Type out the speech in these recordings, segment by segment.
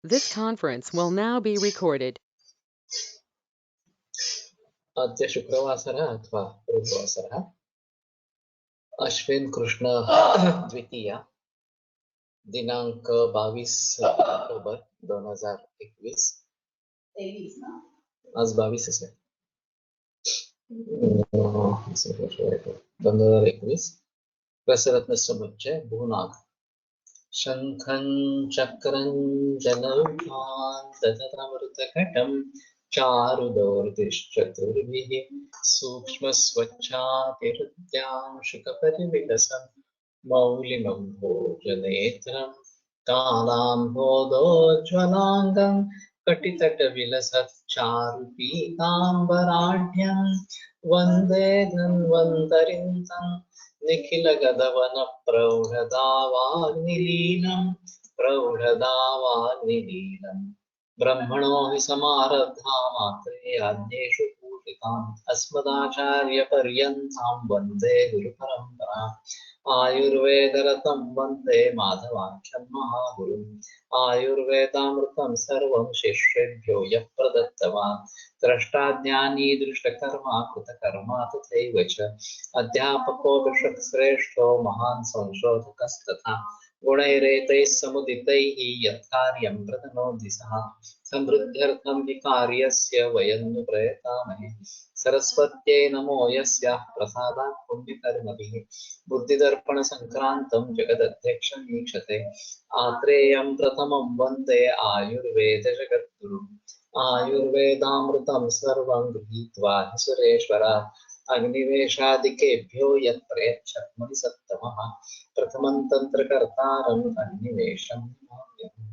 This conference will now be recorded. अद्य शुक्रवासरः अथवा ऋतुवासरः अश्विन कृष्ण द्वितीया दिनांक 22 अक्टोबर 2021 आज 22 है 2021 रसरत्न समुच्चय भूनाग शंखं चक्रं जलौघां दधतमृतघटं चारुदोर्दिश्चतुर्भिः सूक्ष्मस्वच्छातिहृद्यांशुकपरिविलसन् मौलिमं भोजनेत्रं कालाम्भोदोज्ज्वलाङ्गं कटितटविलसच्चारुपीताम्बराढ्यं वन्दे धन्वन्तरिं तं निखिलगदवनप्रौढदावाग्निलीनं ब्रह्मणो हि समारब्धा मात्रे आद्येषु पूजिताम् अस्मदाचार्यपर्यन्तां वन्दे गुरुपरम्पराम् आयुर्वेदरतं वन्दे माधवाख्यं महागुरुम् आयुर्वेदामृतं सर्वं शिष्येभ्यो यः प्रदत्तवान् द्रष्टाज्ञानी दृष्टकर्मा कृतकर्मा तथैव च अध्यापको विश्वश्रेष्ठो महान् संशोधकस्तथा गुणैरेतैः समुदितैः यत्कार्यं प्रतनोति सः समृद्ध्यर्थं हि कार्यस्य वयं नु प्रयतामहे सरस्वत्यै नमो यस्याः प्रसादात् पुण्यकर्मभिः बुद्धिदर्पणसङ्क्रान्तं जगदध्यक्षं ईक्षते आत्रेयं प्रथमं वन्दे आयुर्वेदजगद्गुरुम् आयुर्वेदामृतं सर्वं गृहीत्वा हि सुरेश्वरात् अग्निवेशादिकेभ्यो यत् प्रयच्छत्मनि सत्तमः प्रथमं तन्त्रकर्तारम् अग्निवेशं नमाम्यहम्।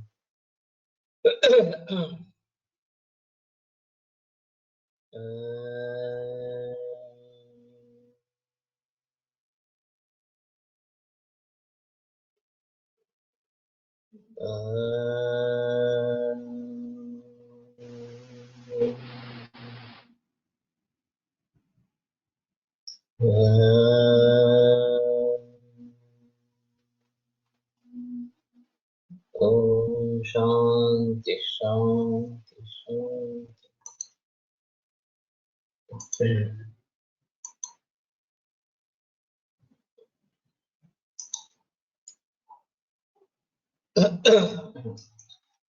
ओम शांति शांति शांति।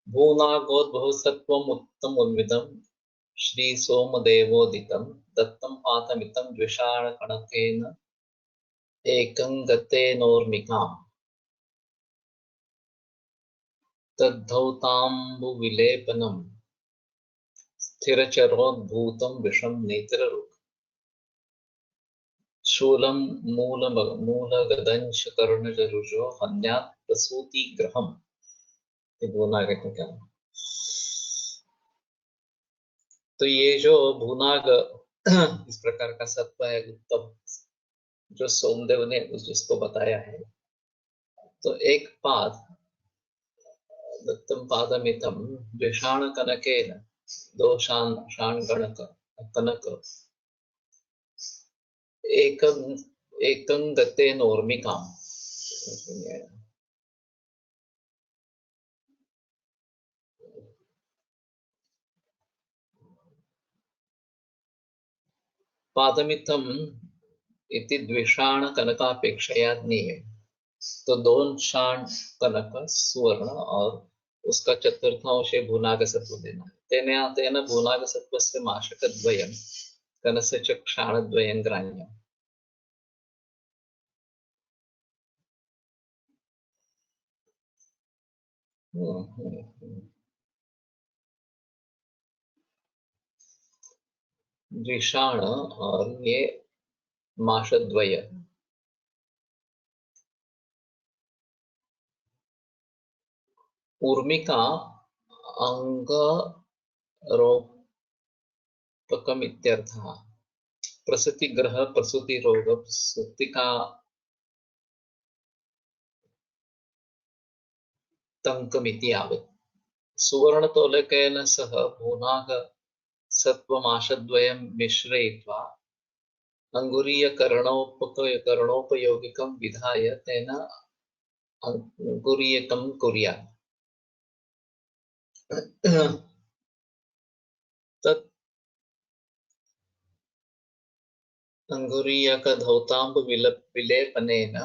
भूनागोद्भवसत्त्वम् उत्तमोन्वितं श्रीसोमदेवोदितं दत्तं पातमितं द्विषाणकणकेन एकं गतेनोर्मिकाम् तद्धौताम्बुविलेपनं स्थिरचरोद्भूतं विषं नेत्ररुक् शूलं मूलगदंश कर्णजरुजो हन्यात् प्रसूतिग्रहम्। ये भूनाग का क्या? तो ये जो भूनाग इस प्रकार का सत्व है उत्तम जो सोमदेव ने जिसको बताया है, तो एक पाद दत्तम पादमितम द्विषाण कनकेन दो शान गणक कनक एकं एकं गतेनोर्मिकाम पादमितम इति द्विषाण कनकापेक्षया ज्ञेय। तो दोन शान कनक सुवर्ण और उसका चतुर्थांश भूनाग सत्व देना तेन तेन भूनाग सत्वस्य माशकद्वयं कनस्य च क्षाणद्वयं ग्राह्यम्। द्विषाण और ये माशद्वय ऊर्मिका अंगरोपकम इत्यर्थः प्रसूति ग्रह प्रसूति रोग प्रसूतिका तंकमिति आवत् सुवर्णतोलकेन सह भूनाग सत्वमाशद्वयं मिश्रयित्वा अंगुरीयकरणोपयोगिकं विधाय तेन अंगुरीयकं कुर्यात्। तत् अंगुरीयक धौताम्ब विलेपनेन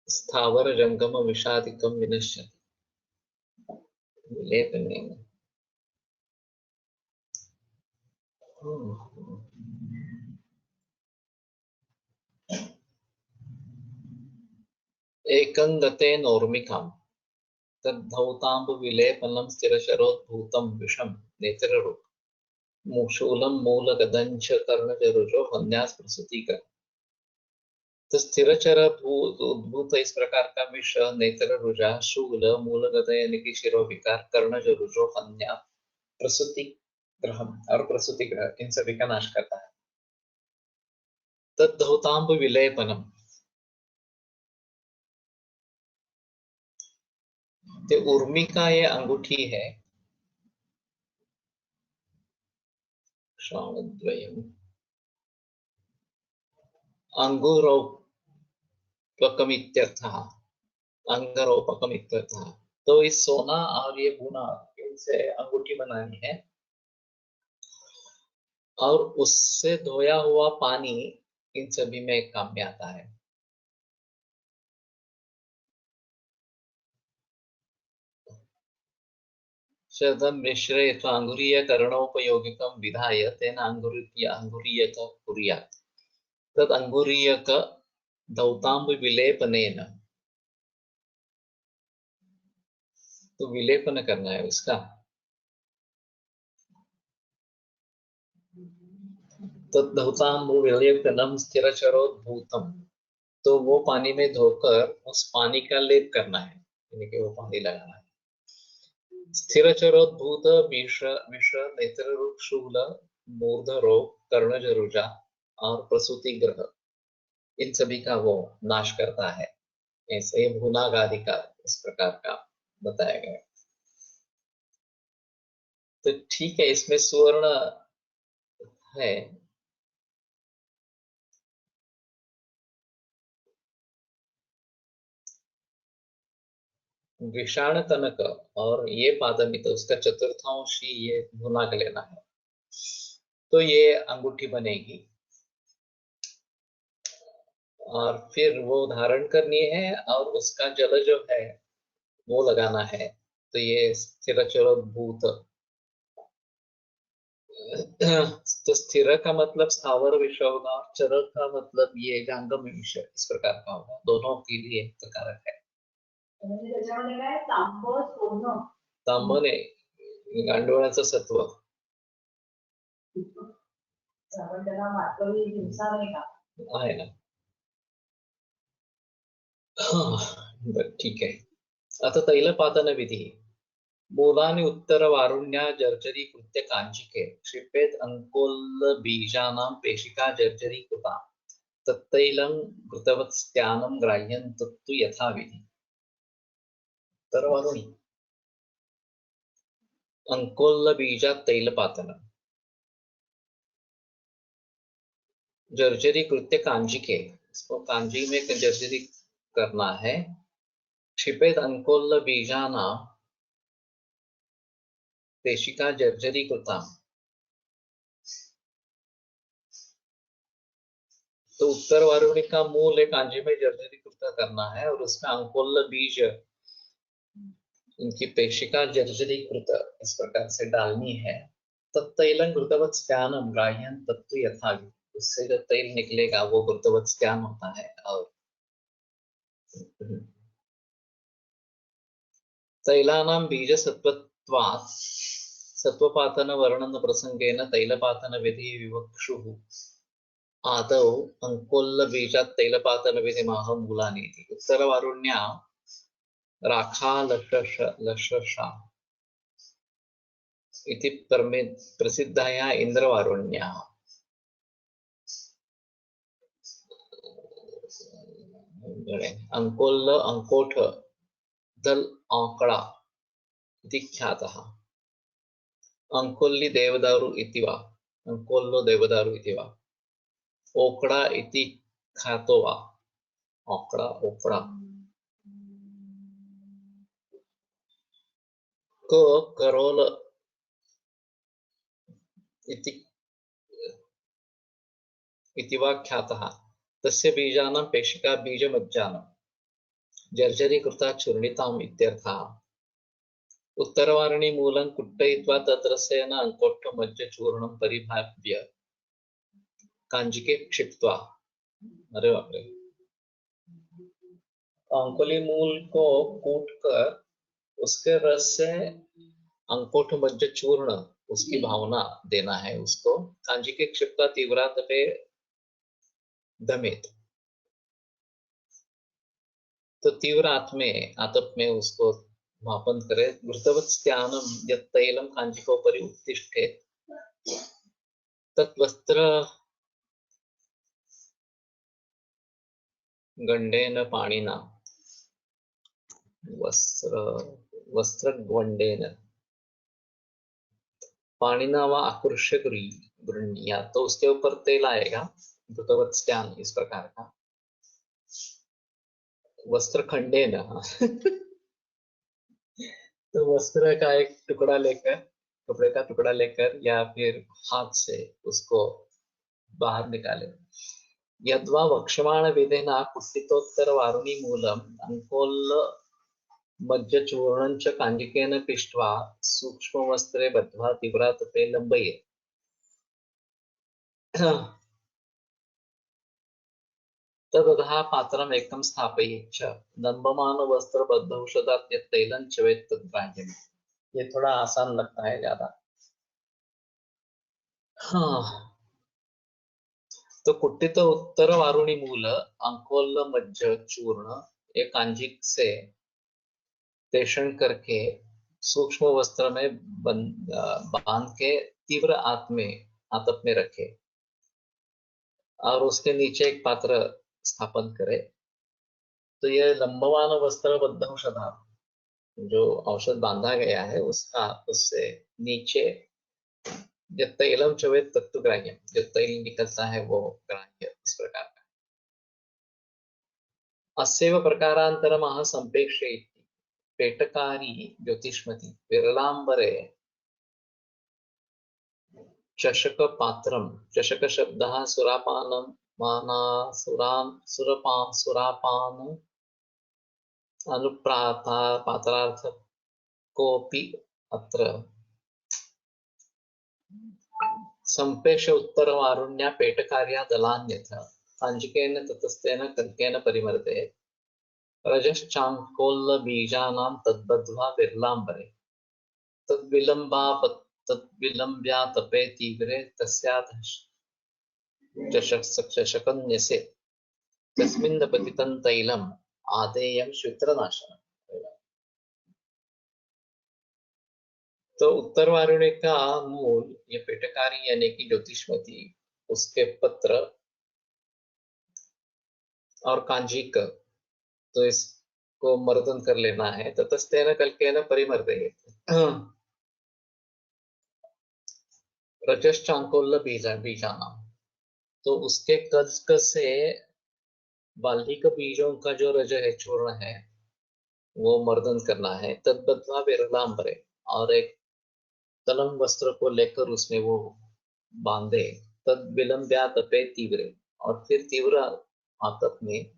स्थावर जंगम विषादिकं विनश्यति। विलेपनेन एकं गतेनोर्मिकाम् तद्धौताम्ब विलेपनं स्थिरशरोद्भूतं विषं नेत्ररूप मूशूलं मूलगदञ्च कर्णजरुजो हन्यास प्रसूति का। तो स्थिरचर उद्भूत इस प्रकार का विष नेत्र रुजा शूल मूलगत यानी कि शिरो विकार कर्णजरुजो हन्या प्रसूति ग्रह और प्रसूति ग्रह इन सभी का नाश करता है। तद्धौताम्ब विलेपनम ते उर्मी का ये अंगूठी है श्रावणद्वयम् अंगुरोपकमित्यर्थः अंगरोपकमित्यर्थः। तो इस सोना और ये बुना इनसे अंगूठी बनानी है और उससे धोया हुआ पानी इन सभी में काम में आता है। शब्दं मिश्रयित्वा अंगुरीयकरणोपयोगिकं विधाय तेन अंगुरीयक कुर्यात्। तद अंगुरीयक दौताम्ब विलेपनेन तो विलेपन करना है उसका। तद दौताम्ब विलेपनम स्थिरचरोद्भूतम तो वो पानी में धोकर उस पानी का लेप करना है यानी कि वो पानी लगाना है। स्थिरचरोद्भूत विष नेत्ररूप शूल मूर्धरोग कर्णजरुजा और प्रसूति ग्रह इन सभी का वो नाश करता है। ऐसे ही भूनाग आदि का इस प्रकार का बताया गया। तो ठीक है, इसमें सुवर्ण है। विषाण तनक और ये पादमित उसका चतुर्थांश ही ये भुनाग लेना है तो ये अंगूठी बनेगी और फिर वो धारण करनी है और उसका जल जो है वो लगाना है। तो ये स्थिरचरोद्भूत तो स्थिर का मतलब स्थावर विषय होगा और चर का मतलब ये जांगम विषय इस प्रकार का होगा। दोनों के लिए कारक है। तांब ने गांडोळाचं सत्व आहे ना। ठीक है। आता तैलपातन विधी मूलानि उत्तर वारुण्या जर्जरी कृत्य कांचिके क्षिपेत अंकोल बीजानां पेशिका जर्जरी कृता तत्तैलं कृतवत्स्त्यानं ग्राह्यं तत्तु यथाविधि। उत्तर वारुणी अंकोल बीजा तैलपातन जर्जरी कृत्य कांजिके इसको कांजी में जर्जरी करना है। क्षिपेत अंकोल बीजाना पेशिका जर्जरी कृता तो उत्तर वारुणी का मूल एक कांजी में जर्जरी कृता करना है और उसमें अंकोल बीज इनकी पेशिका जर्जरी कृत इस प्रकार से डालनी है। तत्तैलं घृतवत् स्नानम ग्राह्यं तत्तु यथाविधि उससे जो तेल निकलेगा वो घृतवत् स्नान होता है। और तैलानां बीज सत्वत्वात् सत्वपातन वर्णन प्रसंगेन तैलपातन विधि विवक्षुः आदौ अंकोल बीजात् तैलपातन विधि माह मूलानि इति। उत्तर वारुण्या राखा लशशा इति प्रसिद्धाया इंद्रवारुण्या अंकोल अंकोठ दल आंकड़ा इति ख्यातः अंकोल्ली देवदारु इति वा अंकोल्लो देवदारु इति वा ओकड़ा इति ख्यातो वा ओकड़ा ओकड़ा को करोल इति वा ख्यातः तस्य बीजानां पेशिका बीजमज्जानं जर्जरीकृता चूर्णिताम् इत्यर्थः। उत्तरवारिणी मूलं कुट्टयित्वा तद्रसेन अंकोष्ठमज्जचूर्णं परिभाव्य कांजिके क्षिप्त्वा, अरे बाप रे, अंकुली मूल को कूटकर उसके रस से अंकोष्ठमज्ज चूर्ण उसकी भावना देना है उसको। कांजिके क्षिप्त्वा तीव्रातपे दमेत, तो तीव्र आतप में उसको मापन करे। घृतवत् स्त्यानं यत् तैलं कांजिकोपरि उत्तिष्ठेत् तत् वस्त्र गंडेन पाणिना वस्त्र गंडेन पाणिना व आकृष्य गृह्णीया, तो उसके ऊपर तेल आएगा, घृतवत् स्त्यान इस प्रकार का। वस्त्र खंडेन तो वस्त्र का एक टुकड़ा लेकर, कपड़े का टुकड़ा लेकर या फिर हाथ से उसको बाहर निकाले। यद्वा वक्ष्यमाण विधेना कुट्टितोत्तर वारुणी मूलम अंकोल मज्ज चूर्णं च कांजिकेन पिष्ट्वा सूक्ष्म वस्त्रे बद्ध्वा तीव्रातपे लम्बयेत्। तदतः पात्रम् एकं स्थापयेत् च लम्बमान वस्त्र बद्धौषधात् यत् तैलं चवेत् तद्ग्राह्यम्। ये थोड़ा आसान लगता है ज्यादा। हाँ, तो कुट्टित उत्तर वारुणी मूल अंकोल मज्ज चूर्ण एक कांजिक से पेषण करके सूक्ष्म वस्त्र में बांध के तीव्र आतप में रखे और उसके नीचे एक पात्र स्थापन करे। तो ये लंबवान वस्त्र बद्ध औषधा, जो औषध बांधा गया है उसका, उससे नीचे जब तैलम चवेत तत्व ग्राह्य, जो तैल निकलता है वो ग्राह्य, इस प्रकार का। अस्यैव प्रकारांतरमः संपेक्षयति पेटकारी ज्योतिष्मति विरलांबरे चषक पात्रम। चषक शब्दः सुरापानं सुरापान पात्रार्थ कोऽपि अत्र संपेक्ष उत्तरवारुण्या पेटकार्या दलान्यथा कांजिकेन ततस्तेन कल्केन परिमर्दे रजश्चाङ्कोल बीजानां तद्बद्ध्वा विरलांबरे तद्विलम्ब्यातपे तीव्रे तस्याधः चषकन्यसे तस्मिन् पतितं तैलम् आदेयं श्वित्रनाशनम्। तो उत्तर वारुणी का मूल ये पेटकारी यानी कि ज्योतिष्मती, उसके पत्र और कांजिक, तो इसको मर्दन कर लेना है। ततस्तेन कल्केन परिमर्दयेत् रजश्चांकोल बीजानां, तो उसके कल्क से बाल्हिक बीजों का जो रज है, चूर्ण है, वो मर्दन करना है। तद्बद्ध्वा विरलांबरे, और एक तलम वस्त्र को लेकर उसमें वो बांधे। तद विलंब्यातपे तीव्रे, और फिर तीव्र आतप में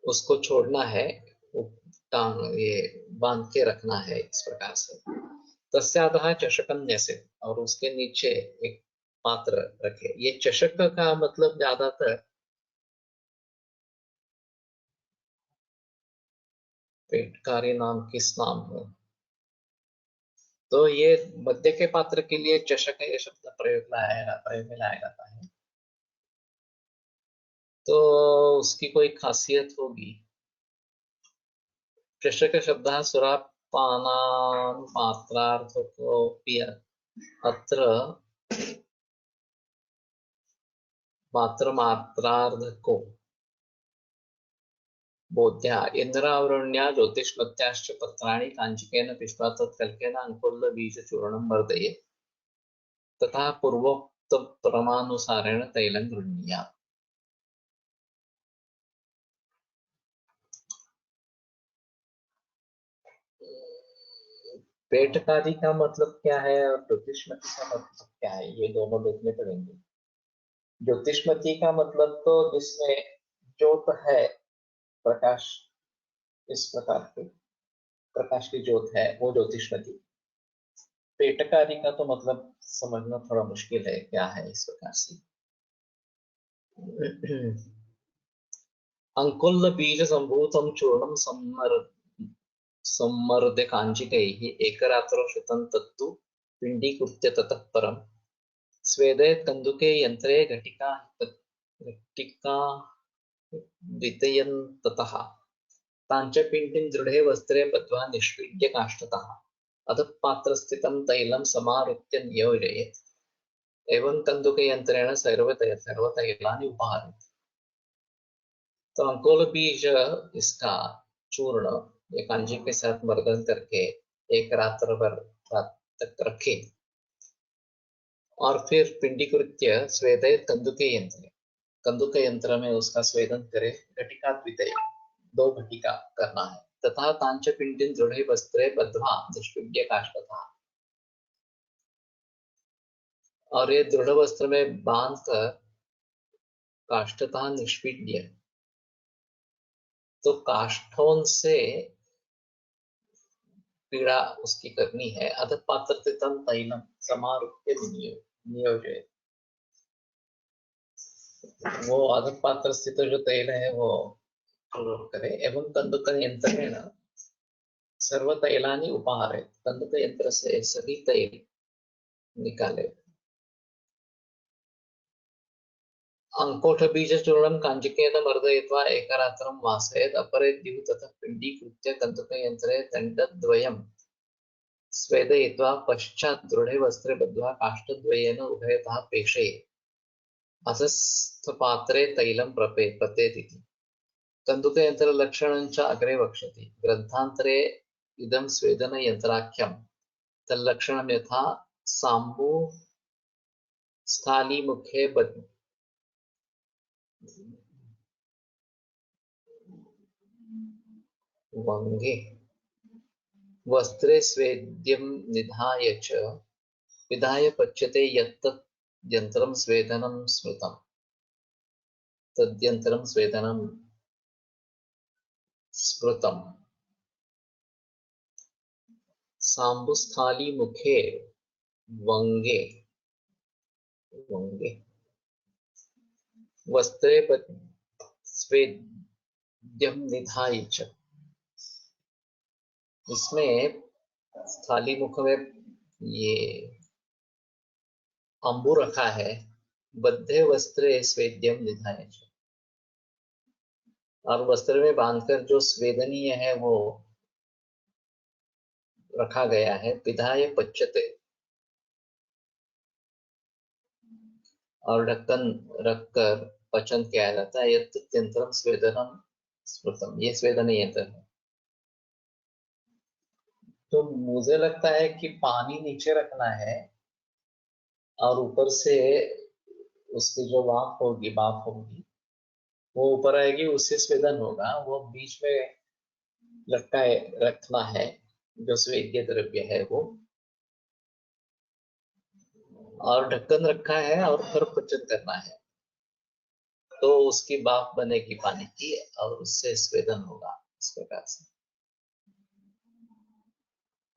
उसको छोड़ना है, टांग ये बांध के रखना है इस प्रकार से। तस्याधः चषकन्यसे, और उसके नीचे एक पात्र रखे। ये चषक का मतलब ज्यादातर पेटकारी नाम किस नाम है, तो ये मध्य के पात्र के लिए चषक ये शब्द प्रयोग में लाया जाता है। तो उसकी कोई खासियत होगी। चषक शब्द सुरापानानुपात्रार्थकोऽपि अत्र पात्रमात्रार्धको बोध्या इंद्रावृण्या ज्योतिष्मत्याश्च पत्राणि कांचिकेन पिष्ट्वा तत्कल्केन अंकुल्लबीजचूर्णं वर्धयेत् तथा पूर्वोक्त प्रमानुसारेण तैलं गृह्णीयात्। पेटकारी का मतलब क्या है और ज्योतिष्मती का मतलब क्या है, ये दोनों देखने पड़ेंगे। ज्योतिष्मती का मतलब तो जिसमें ज्योत है, प्रकाश, इस प्रकार के प्रकाश की ज्योत है, वो ज्योतिष्मती। पेटकारी का तो मतलब समझना थोड़ा मुश्किल है, क्या है इस प्रकार से। अंकुल बीज संभूतम चूर्णम सम्मर्द्य काञ्चिकैः एकरात्रौ श्रुतं तत्तु पिण्डीकृत्य ततः परं स्वेदे कन्दुके यन्त्रे घटिका द्वितयन्ततः ताञ्च पिण्डीं दृढे वस्त्रे बद्ध्वा निष्पीड्य काष्ठतः अधः पात्रस्थितं तैलं समाहृत्य नियोजयेत् एवं कन्दुकयन्त्रेण सर्वतैलानि उपहरेत्। तो अंकुल बीज इसका चूर्ण या कांजी के साथ मर्दन करके एक रात्र भर रात तक रखे और फिर पिंडीकृत्य स्वेदय कंदुक यंत्र में उसका स्वेदन करे। घटिका द्वितय, दो घटिका करना है। तथा तांच पिंडिन दृढ़ वस्त्रे बद्ध्वा निष्पीड्य काष्ठतः, और ये दृढ़ वस्त्र में बांध कर काष्ठतः निष्पीड्य, तो काष्ठों से पीड़ा उसकी करनी है। अध पात्र तैलम समारूप्य नियोजय, वो अध पात्र स्थित जो तैल है वो करे। एवं कंदुक यंत्रेण सर्व तैलानि उपहारे, कंदुक यंत्र से सभी तैल निकाले। अंकोठ बीज चूर्णम कांजिकेन मर्दयित्वा एकरात्रं वासयेत् अपरे द्युः ततः पिण्डीकृत्य कंदुक यंत्रे दण्डद्वयम् स्वेदयित्वा पश्चात् दृढे वस्त्रे बद्ध्वा काष्ठद्वयेन उभयतः पेषयेत् अधस्थपात्रे तैलं प्रपेत् इति। कन्दुकयन्त्रलक्षणं च अग्रे वक्ष्यति। ग्रन्थान्तरे इदं स्वेदनयन्त्राख्यं तल्लक्षणं यथा साम्बु स्थालीमुखे वङ्गे वस्त्रे स्वेद्यं निधाय च विधाय पच्यते यत्तत् यन्त्रं स्वेदनं स्मृतं तद्यन्त्रं स्वेदनं स्मृतम्। साम्बुस्थाली मुखे वंगे वंगे वस्त्रे स्वेद्यं निधाय च, इसमें स्थाली मुख में ये अंबु रखा है। बद्धे वस्त्रे स्वेद्यम निधाय च, और वस्त्र में बांधकर जो स्वेदनीय है वो रखा गया है। विधाय पच्यते, और ढक्कन रखकर पचन किया जाता है। यत् यंत्रम स्वेदनम स्मृतम, ये स्वेदन यंत्र है। तो मुझे लगता है कि पानी नीचे रखना है और ऊपर से उसकी जो भाप होगी वो ऊपर आएगी, उससे स्वेदन होगा। वो बीच में लटकाए रखना है जो स्वेद्य द्रव्य है वो, और ढक्कन रखा है और फिर पचन करना है। तो उसकी भाप बनेगी पानी की और उससे स्वेदन होगा इस प्रकार से।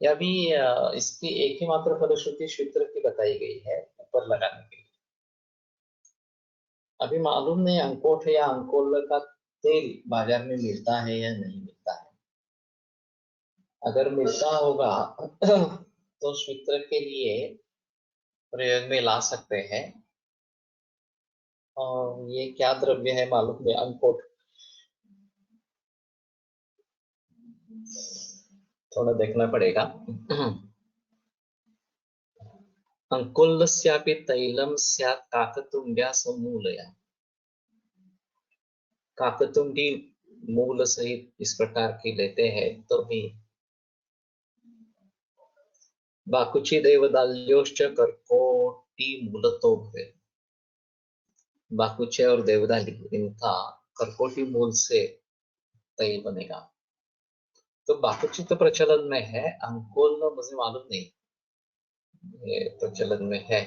या भी इसकी एक ही मात्र फलश्रुति सूत्र की बताई गई है ऊपर लगाने के लिए। अभी मालूम नहीं अंकोठ या अंकोल का तेल बाजार में मिलता है या नहीं मिलता है। अगर मिलता होगा तो सूत्र के लिए प्रयोग में ला सकते हैं। और ये क्या द्रव्य है मालूम नहीं, अंकोठ थोड़ा देखना पड़ेगा। अंकुल्लस्यापि तैलं स्यात् काकतुंड्या समूलया, काकतुंडी मूल सहित इस प्रकार की लेते हैं तो भी बाकुची देवदाल्योश्च कर्कोटी मूलतो भवेत्। बाकुचे और देवदाली इनका कर्कोटी मूल से तैल बनेगा। तो बाकुची तो प्रचलन में है, अंकोल मुझे मालूम नहीं, ये प्रचलन में है।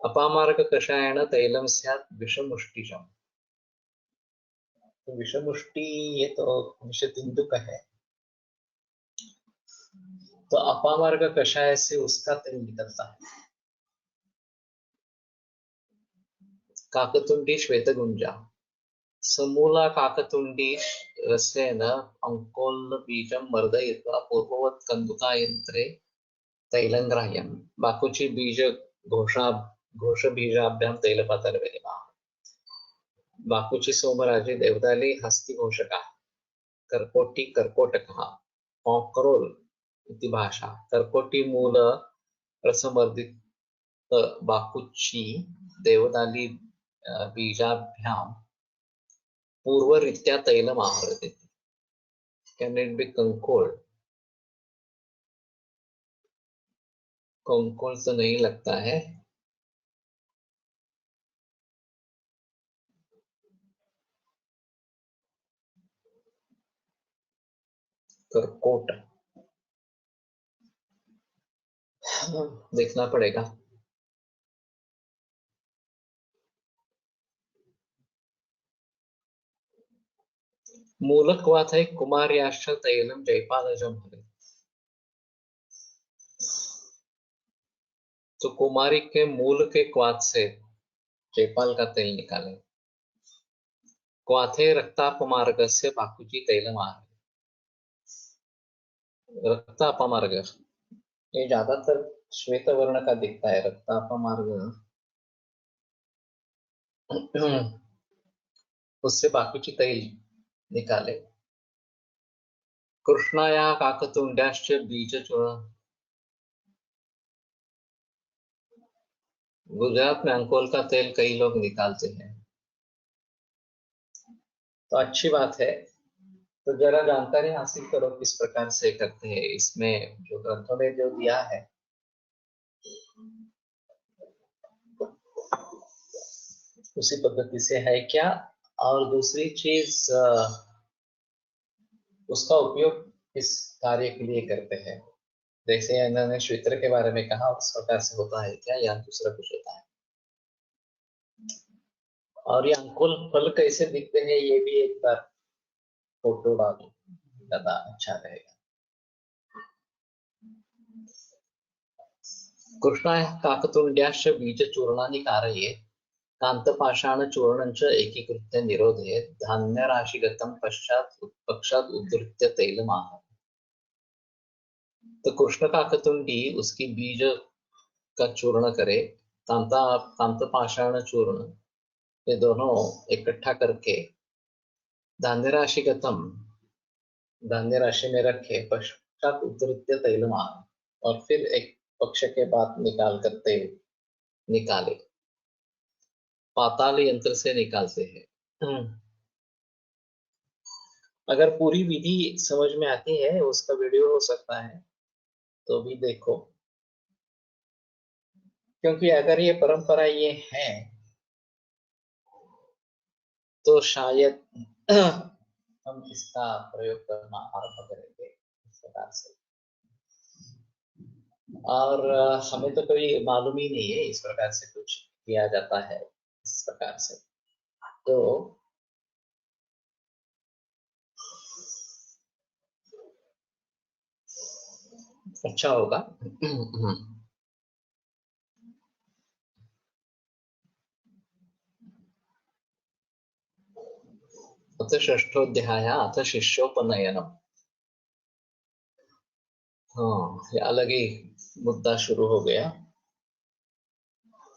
अपामार्ग कषायण तैलम स्यात् विषमुष्टिजम। तो विषमुष्टि ये तो विषतिंदुक है, तो अपामार्ग कषाय से उसका तेल निकलता है। काकतुंडी श्वेतगुंजा समूला काकतुंडी रसेन अंकोल बीजं मर्दयित्वा पूर्ववत् कंदुकायंत्रे तैलंग्राह्यं बाकुची बीज घोषबीजाभ्यां तैलपातलवेदिमा बाकुची सोमराजे देवदाली हस्तिघोषका कर्कोटी कर्कोटकः पॉकरोल इति भाषा कर्कोटी मूल रसमर्दित बाकुची देवदाली बीजाभ्यां पूर्वरीत्या तैलम आहरते। कैन इट बी कंकोल? कंकोल तो नहीं लगता है। करकोट देखना पड़ेगा। मूलकवात है कुमार्याश्च तैलम जयपालजम हरे। तो कुमारी के मूल के क्वाथ से जयपाल का तेल निकाले। क्वाथे रक्तापमार्गस्य बाकुची तैलम आह। रक्तापमार्ग ये ज्यादातर श्वेत वर्ण का दिखता है। रक्तापमार्ग उससे बाकुची तेल निकाले। कृष्णाया काकतुंड्याश्च बीजचूर्ण। गुजरात में अंकोल का तेल कई लोग निकालते हैं, तो अच्छी बात है। तो जरा जानकारी हासिल करो किस प्रकार से करते हैं। इसमें जो ग्रंथों में जो दिया है उसी पद्धति से है क्या? और दूसरी चीज उसका उपयोग किस कार्य के लिए करते हैं? जैसे इन्होंने श्वेत्र के बारे में कहा, उस प्रकार से होता है क्या या दूसरा कुछ होता है? और ये अंकुल फल कैसे दिखते हैं ये भी एक बार फोटो डालो, ज्यादा अच्छा रहेगा। कृष्णाय काकतुंड्याश्च बीजचूर्णानि कारयेत् कांतपाषाणचूर्णं च एकीकृत्य निरोधयेत् धान्यराशिगतं पश्चात् उद्धृत्य तैलमाह। तो कृष्ण काकतुंडी उसकी बीज का चूर्ण करे, कांतपाषाण चूर्ण ये दोनों इकट्ठा करके धान्य राशि में रखे, पश्चात उद्धृत्य तैलमाह, और फिर एक पक्ष के बाद निकाल कर तेल निकाले। पाताल यंत्र से निकालते हैं। अगर पूरी विधि समझ में आती है, उसका वीडियो हो सकता है तो भी देखो, क्योंकि अगर ये परंपरा ये है तो शायद हम इसका प्रयोग करना आरंभ करेंगे इस प्रकार से। और हमें तो कोई मालूम ही नहीं है इस प्रकार से कुछ किया जाता है इस प्रकार से, तो अच्छा होगा। अथ षष्ठोध्याय अथ शिष्योपनयनम। हाँ, ये अलग ही मुद्दा शुरू हो गया।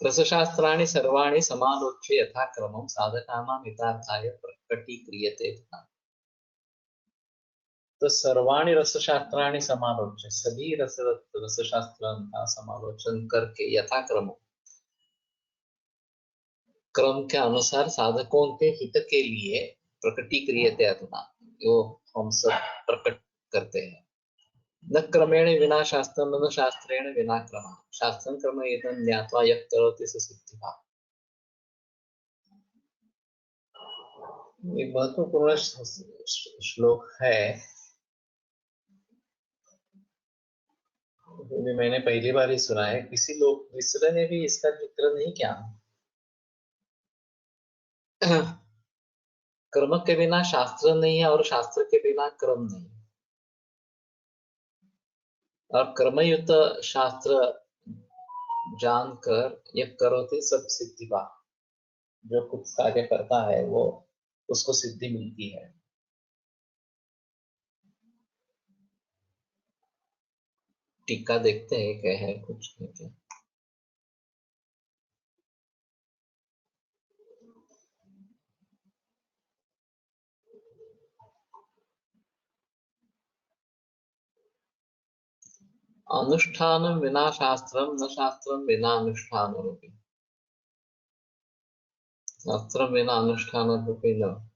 रसशास्त्राणि सर्वाणि समालोच्य यथाक्रमं साधकानां हितार्थाय प्रकटीक्रियते। तो सर्वाणि रसशास्त्राणि समालोच्य, सभी रसशास्त्रों का समालोचन करके यथाक्रम क्रम के अनुसार साधकों के हित के लिए प्रकटीक्रियते अधुना, जो हम सब प्रकट करते हैं। न क्रमेण विना शास्त्रम न शास्त्रेण विना क्रम शास्त्रं क्रम एतन् ज्ञात्वा यः करोति स सिद्धिः। ये महत्वपूर्ण श्लोक है। भी मैंने पहली बार ही सुना है, किसी लोग दूसरे ने भी इसका जिक्र नहीं किया। कर्म के बिना शास्त्र नहीं है और शास्त्र के बिना कर्म नहीं, और कर्मयुक्त शास्त्र जानकर ये करोति सब सिद्धिवा, जो कुछ कार्य करता है वो उसको सिद्धि मिलती है। टीका देखते हैं क्या है, कुछ है क्या। अनुष्ठानं विना शास्त्रं न शास्त्रं विना अनुष्ठानमपि। शास्त्रं विना अनुष्ठानमपि न।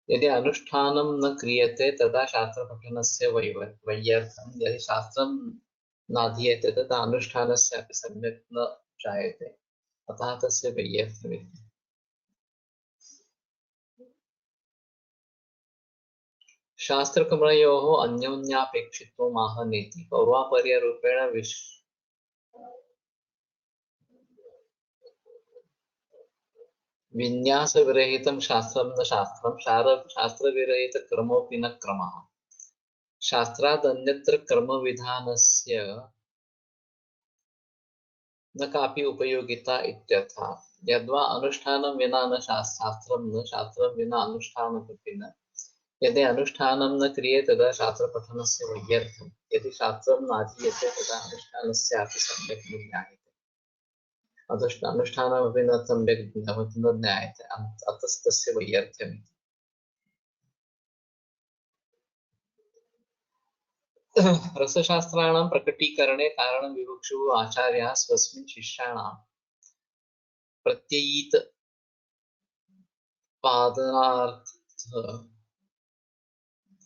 यदि अनुष्ठानं न क्रियते तदा शास्त्रपठनस्य वैयर्थं, यदि शास्त्रं नाधीयते तदा अनुष्ठानस्य अपि सम्यक् न जायते, अतः तस्य वैयर्थ्यमिति। शास्त्रकर्मयोः अन्योन्यापेक्षित्वम् आह नेति पौर्वापर्यरूपेण विन्यासविरहितं शास्त्रं न शास्त्रं, शास्त्रविरहितकर्मोऽपि न क्रमः। शास्त्रादन्यत्र कर्मविधानस्य न कापि उपयोगिता इत्यर्थः। यद्वा अनुष्ठानं विना न शास्त्रं, न शास्त्रं विना अनुष्ठानमपि न। यदि अनुष्ठानं न क्रियते तदा शास्त्रपठनस्य वैयर्थ्यं, यदि शास्त्रं नाधीयते तदा अनुष्ठानस्यापि सम्यक् न ज्ञायते। अनुष्ठानमपि न सम्यक् न ज्ञायते, अतस्तस्य वैयर्थ्यम्। रसशास्त्राणां प्रकटीकरणे कारणं विवक्षुः आचार्याः स्वस्मिन् शिष्याणां प्रत्ययीत पादनार्थ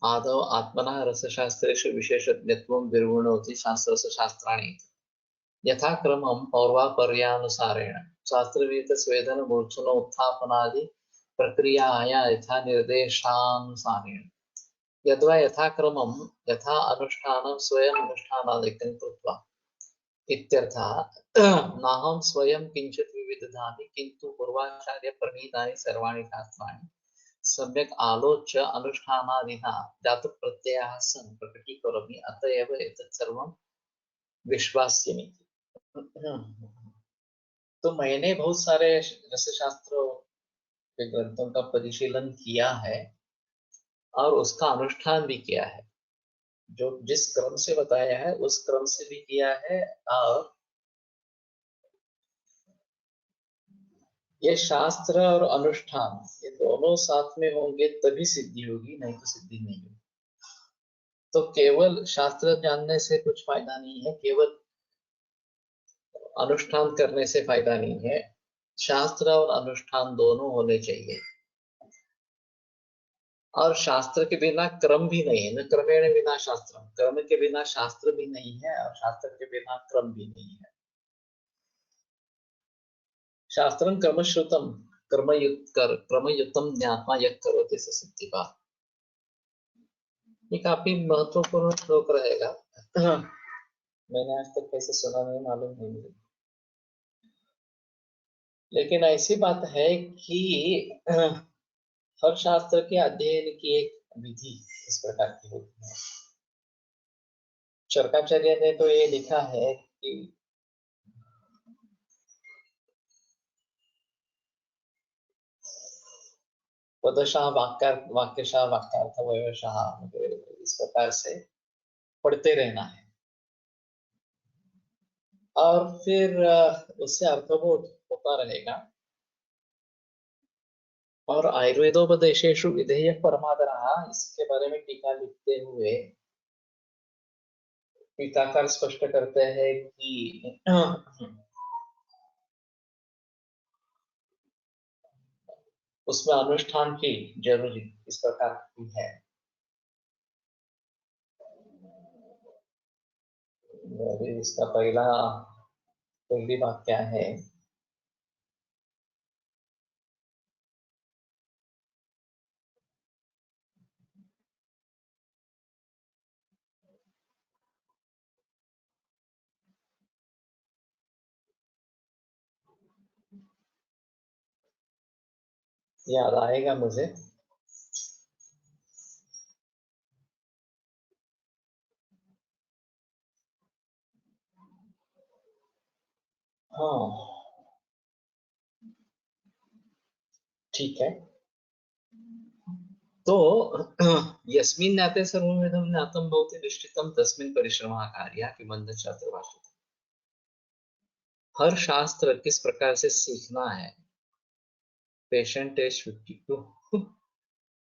आदौ आत्मनः रसशास्त्रेषु विशेषज्ञत्वं विर्वृणोति शास्त्ररसशास्त्राणि। यथा क्रमं पौर्वापर्यानुसारेण शास्त्रविहितस्वेदनमूर्छनोत्थापनादि प्रक्रियाया यथा निर्देशानुसारेण। यद्वा यथा क्रमं यथा अनुष्ठानं स्वयम् अनुष्ठानादिकं कृत्वा इत्यर्थः। नाहं स्वयं किंचित् विविदधामि, किन्तु पूर्वाचार्यप्रणीतानि सर्वाणि शास्त्राणि सम्यक् आलोच्य अनुष्ठानादिना जातप्रत्ययाः सन् प्रकटीकरोमि, अत एव एतत् सर्वं विश्वास्यमि। तो मैंने बहुत सारे रसशास्त्रों के ग्रंथों का परिशीलन किया है और उसका अनुष्ठान भी किया है, जो जिस क्रम से बताया है उस क्रम से भी किया है। और ये शास्त्र और अनुष्ठान ये दोनों साथ में होंगे तभी सिद्धि होगी, नहीं तो सिद्धि नहीं होगी। तो केवल शास्त्र जानने से कुछ फायदा नहीं है, केवल अनुष्ठान करने से फायदा नहीं है। शास्त्र और अनुष्ठान दोनों होने चाहिए। और शास्त्र के बिना क्रम भी नहीं है, न क्रमेण बिना शास्त्र, क्रम के बिना शास्त्र भी नहीं है और शास्त्र के बिना क्रम भी नहीं है। शास्त्रं क्रमश्रुतं क्रमयुक्तं ज्ञात्वा यत् करोति स सिद्धिवा। ये काफी महत्वपूर्ण श्लोक रहेगा। मैंने आज तक कैसे सुना नहीं, मालूम नहीं मुझे, लेकिन ऐसी बात है कि हर शास्त्र के अध्ययन की एक विधि इस प्रकार की होती है। शर्काचार्य ने तो ये लिखा है कि पदशाह वाक्यशाह वाक्यार्थ वयशाह, इस प्रकार से पढ़ते रहना है और फिर उससे अर्थबोध होता रहेगा। और आयुर्वेदोपदेशेषु विधेय परमादरः, इसके बारे में टीका लिखते हुए टीकाकार स्पष्ट करते हैं कि उसमें अनुष्ठान की जरूरी इस प्रकार की है। इसका पहली बात क्या है, याद आएगा मुझे। हाँ ठीक है। तो यस्मिन् ज्ञाते सर्वमिदं ज्ञातं भवति निश्चितं तस्मिन् परिश्रमः कार्यः किमन्यत् शास्त्रभाष्यम्। हर शास्त्र किस प्रकार से सीखना है। पेशेंट एज 52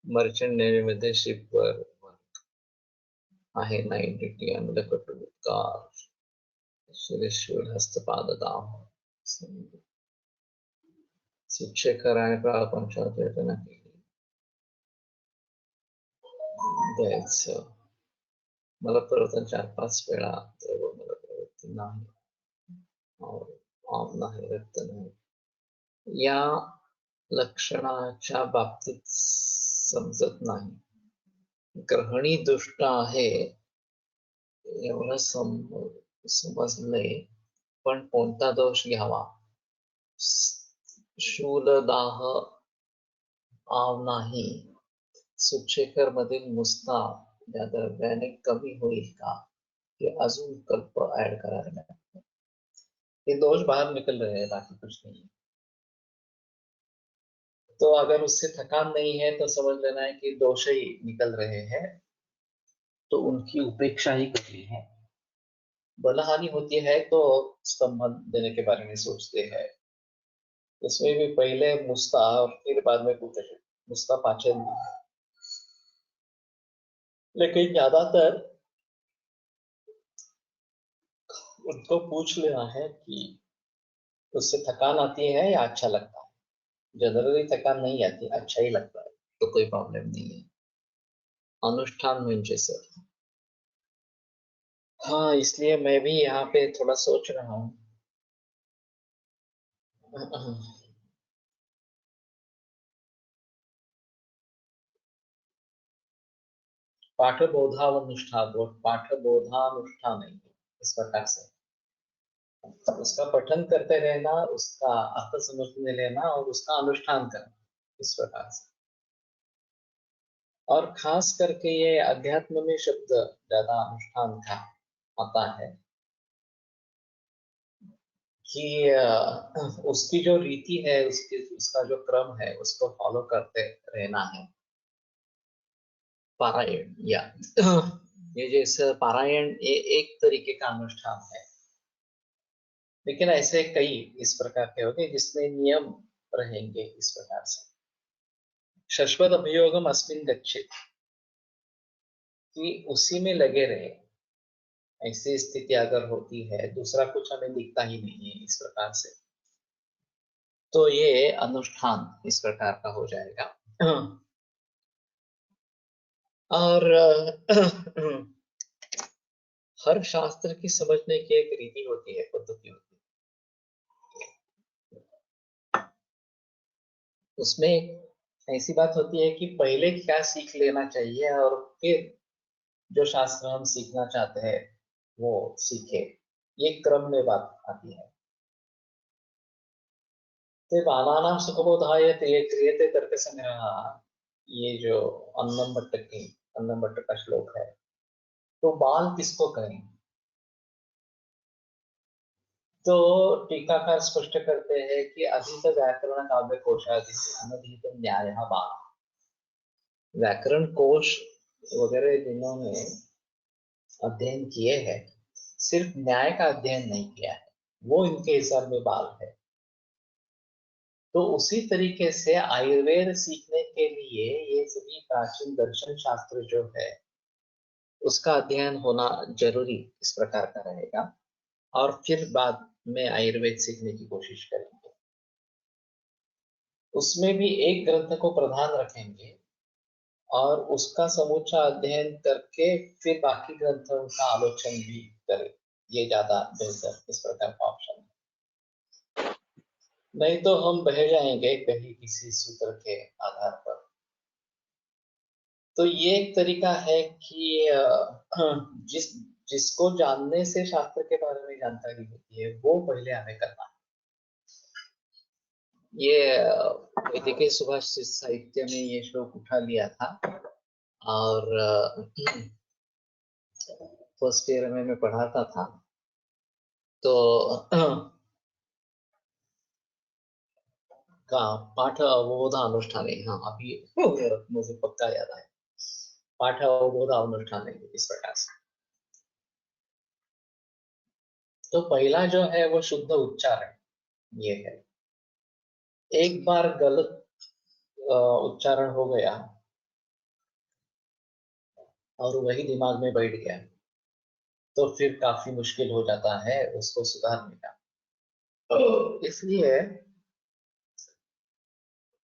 मर्चेंट नेवी मध्ये शिपवर आहे 90 अमलकटुकार सुरेश्वर हस्तपाददाम शिक्षक आणि प्रापंचायत योजना केली द्यायचं मला प्रवर्तन 4-5 वेळा द्रव मला प्रवृत्ती नाही नाही रक्त नाही या लक्षणाच्या बाबतीत समजत नाही। ग्रहणी दुष्ट आहे एवढं समजले पण कोणता दोष घ्यावा। शूलदाह आव नाही सुचेकर मधील मुस्ता या द्रव्याने कमी होईल का कि अजून कल्प ऐड करायला लागेल। ये दोष बाहर निकल रहे हैं बाकी कुछ नहीं। तो अगर उससे थकान नहीं है तो समझ लेना है कि दोष ही निकल रहे हैं तो उनकी उपेक्षा ही करनी है। बलहानि होती है तो संबंध देने के बारे में सोचते हैं। इसमें भी पहले मुस्ता और फिर बाद में पूछे मुस्ता पाचन। लेकिन ज्यादातर उनको पूछ लेना है कि उससे थकान आती है या अच्छा लगता है। जनरली थकान नहीं आती, अच्छा ही लगता है तो कोई प्रॉब्लम नहीं है। अनुष्ठान म्हणजे सर। हाँ इसलिए मैं भी यहाँ पे थोड़ा सोच रहा हूँ। पाठबोधानुष्ठान पाठबोधानुष्ठान नहीं है इस प्रकार से उसका पठन करते रहना, उसका अर्थ समझने लेना और उसका अनुष्ठान करना इस प्रकार से। और खास करके ये अध्यात्म में शब्द ज्यादा अनुष्ठान का आता है कि उसकी जो रीति है उसका जो क्रम है उसको फॉलो करते रहना है। पारायण या ये जैसे पारायण ये एक तरीके का अनुष्ठान है लेकिन ऐसे कई इस प्रकार के होंगे जिसमें नियम रहेंगे इस प्रकार से। शश्वत अभियोगम अस्मिन् गच्छेत् कि उसी में लगे रहे। ऐसी स्थिति अगर होती है दूसरा कुछ हमें दिखता ही नहीं है इस प्रकार से तो ये अनुष्ठान इस प्रकार का हो जाएगा। और हर शास्त्र की समझने की एक रीति होती है, पद्धति होती है। उसमें ऐसी बात होती है कि पहले क्या सीख लेना चाहिए और फिर जो शास्त्र हम सीखना चाहते हैं वो सीखे। ये क्रम में बात आती है। ते बालानां सुखबोधाय ते क्रियते तर्क संग्रह ये जो अन्नम भट्ट का श्लोक है तो बाल किसको कहें। तो टीकाकार स्पष्ट करते हैं कि अधिक व्याकरण काव्य कोशादि अनधिक न्याय बाल। व्याकरण कोश वगैरह जिन्होंने अध्ययन किए हैं सिर्फ न्याय का अध्ययन नहीं किया है वो इनके हिसाब में बाल है। तो उसी तरीके से आयुर्वेद सीखने के लिए ये सभी प्राचीन दर्शन शास्त्र जो है उसका अध्ययन होना जरूरी इस प्रकार का रहेगा और फिर बाद में आयुर्वेद सीखने की कोशिश करेंगे। उसमें भी एक ग्रंथ को प्रधान रखेंगे और उसका समूचा अध्ययन करके फिर बाकी ग्रंथों का आलोचन भी करें। ये ज्यादा बेहतर इस प्रकार का ऑप्शन है। नहीं तो हम बह जाएंगे कहीं किसी सूत्र के आधार पर। तो ये एक तरीका है कि जिसको जानने से शास्त्र के बारे में जानकारी होती है वो पहले हमें करना है। ये वैदिकीय सुभाषित साहित्य में ये श्लोक उठा लिया था और फर्स्ट ईयर में मैं पढ़ाता था तो का पाठ अवबोध अनुष्ठान, हाँ अभी मुझे पक्का याद है, पाठ अवबोध अनुष्ठान इस प्रकार से। तो पहला जो है वो शुद्ध उच्चारण ये है। एक बार गलत उच्चारण हो गया और वही दिमाग में बैठ गया तो फिर काफी मुश्किल हो जाता है उसको सुधारने का। तो इसलिए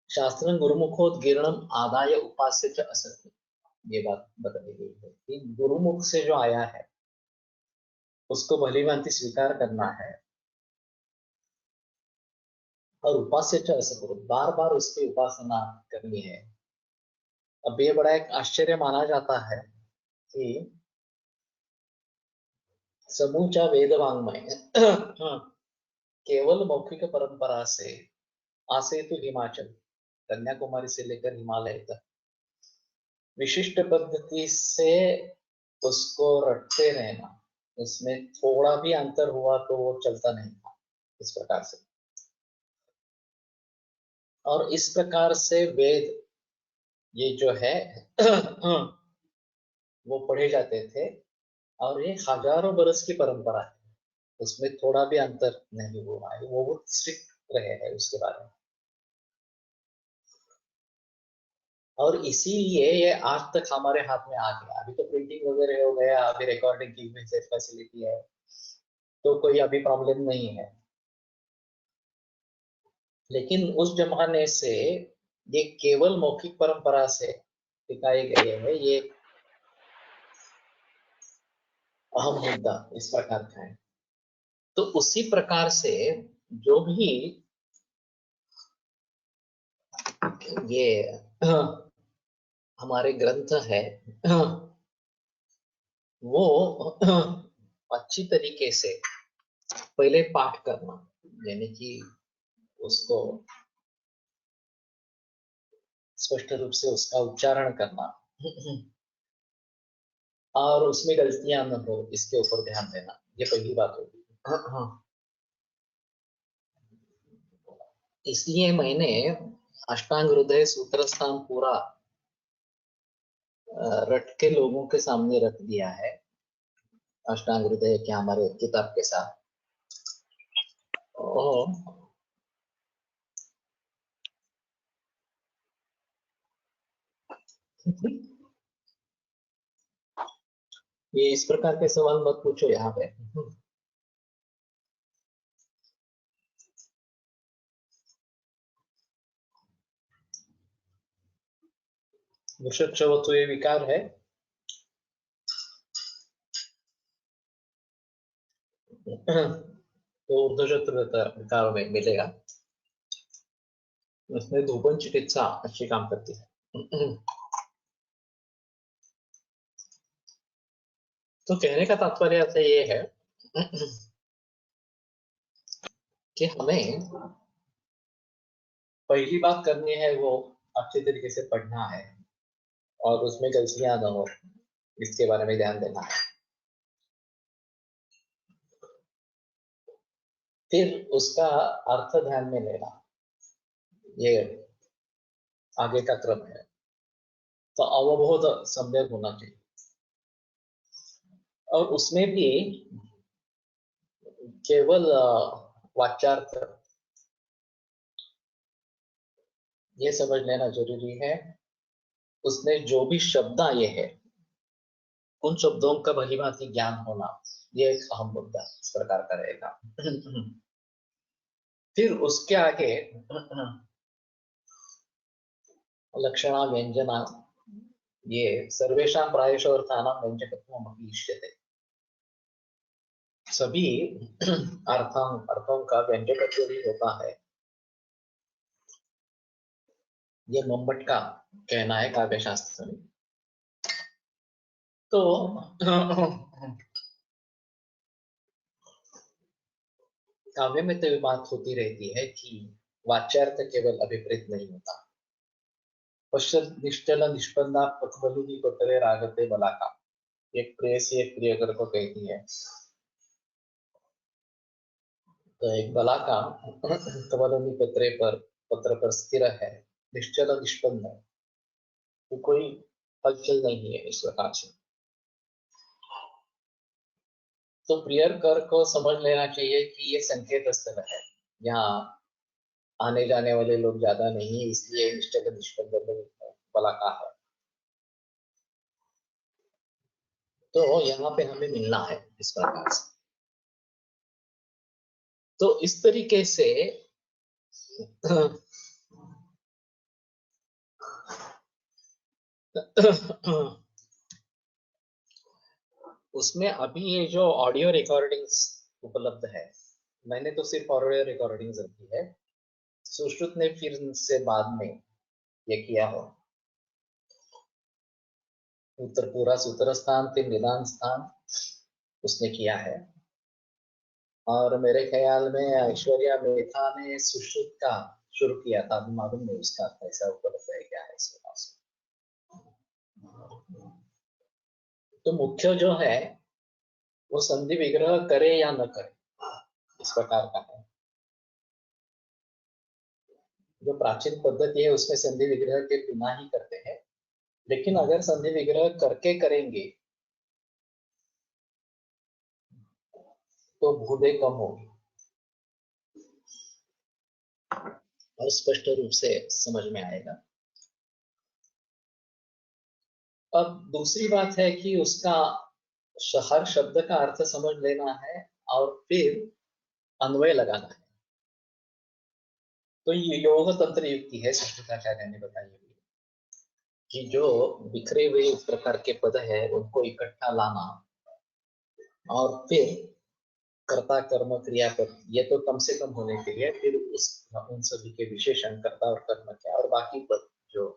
शास्त्रं गुरुमुखोद्गीर्णम आदाय उपास्य च असत्, ये बात बताई गई है कि गुरुमुख से जो आया है उसको भली भांति स्वीकार करना है और उपास्य च असत्, बार बार उसकी उपासना करनी है। अब ये बड़ा एक आश्चर्य माना जाता है कि समूचा वेद वांग्मय केवल मौखिक परंपरा से आसे तो हिमाचल, कन्याकुमारी से लेकर हिमालय तक विशिष्ट पद्धति से उसको रटते रहना, उसमें थोड़ा भी अंतर हुआ तो वो चलता नहीं था इस प्रकार से। और इस प्रकार से वेद ये जो है वो पढ़े जाते थे और ये हजारों बरस की परंपरा है, उसमें थोड़ा भी अंतर नहीं हुआ है, वो बहुत स्ट्रिक्ट रहे हैं उसके बारे में। और इसीलिए ये आज तक हमारे हाथ में आ गया। अभी तो प्रिंटिंग वगैरह हो गया, अभी रिकॉर्डिंग की फैसिलिटी है तो कोई अभी प्रॉब्लम नहीं है, लेकिन उस जमाने से ये केवल मौखिक परंपरा से सिखाए गए हैं, ये अहम मुद्दा इस प्रकार का है। तो उसी प्रकार से जो भी ये हमारे ग्रंथ है वो अच्छी तरीके से पहले पाठ करना, यानी कि उसको स्पष्ट रूप से उसका उच्चारण करना और उसमें गलतियां न हो इसके ऊपर ध्यान देना, ये पहली बात होगी। इसलिए मैंने अष्टांग हृदय सूत्र स्थान पूरा रट के लोगों के सामने रख दिया है, अष्टांग हृदय के हमारे किताब के साथ। और ये इस प्रकार के सवाल मत पूछो यहाँ पे। वृषभ तो ये विकार है, तो ऊर्ध्वशत्रु विकार में मिलेगा, उसमें धूपन चिकित्सा अच्छी काम करती है। तो कहने का तात्पर्य अर्थ ये है कि हमें पहली बात करनी है वो अच्छे तरीके से पढ़ना है और उसमें गलतियां न हो इसके बारे में ध्यान देना है। फिर उसका अर्थ ध्यान में लेना, ये आगे का क्रम है। तो अवबोध सम्यक होना चाहिए और उसमें भी केवल वाच्यार्थ ये समझ लेना जरूरी है। उसमें जो भी शब्द आए हैं उन शब्दों का भली भांति ज्ञान होना, ये एक अहम मुद्दा इस प्रकार का रहेगा। फिर उसके आगे लक्षणा व्यंजना, ये सर्वेशा प्रायशः अर्थानां व्यंजकत्वम् इष्यते, सभी अर्थों का व्यंजकत्व भी होता है, ये मंबट का कहना है काव्य शास्त्र में। तो काव्य में तो ये बात होती रहती है कि वाच्यार्थ केवल अभिप्रेत नहीं होता। पश्चात निश्चल निष्पन्ना पथबलुनी पतरे रागते बलाका, एक प्रेयसी एक प्रियकर को कहती है, तो एक बलाका कमलनी पत्र पर स्थिर है, निश्चल निष्पन्न है, तो कोई हलचल नहीं है इस प्रकार से। तो प्रियर कर को समझ लेना चाहिए कि ये संकेत स्थल है, यहाँ आने जाने वाले लोग ज्यादा नहीं, इसलिए निश्चल निष्पन्न बलाका है। तो यहाँ पे हमें मिलना है इस प्रकार से। तो इस तरीके से उसमें अभी ये जो ऑडियो रिकॉर्डिंग्स उपलब्ध है, मैंने तो सिर्फ ऑडियो रिकॉर्डिंग्स रखी है, सुश्रुत ने फिर से बाद में ये किया हो, उत्तर पूरा सूत्र स्थान फिर निदान स्थान उसने किया है। और मेरे ख्याल में ऐश्वर्या मेथा ने सुश्रुत का शुरू किया था, मालूम नहीं उसका कैसा उपलब्ध है क्या है इसके पास। तो मुख्य जो है वो संधि विग्रह करे या न करे इस प्रकार का है। जो प्राचीन पद्धति है उसमें संधि विग्रह के बिना ही करते हैं, लेकिन अगर संधि विग्रह करके करेंगे तो भूदे कम होगी और स्पष्ट रूप से समझ में आएगा। अब दूसरी बात है कि उसका हर शब्द का अर्थ समझ लेना है और फिर अन्वय लगाना है। तो ये योग तंत्र युक्ति है, संस्कृताचार्य ने बताई हुई कि जो बिखरे हुए इस प्रकार के पद है उनको इकट्ठा लाना और फिर कर्ता कर्म क्रियापद ये तो कम से कम होने के लिए, फिर उन सभी के विशेषण कर्ता और कर्म क्या और बाकी पद जो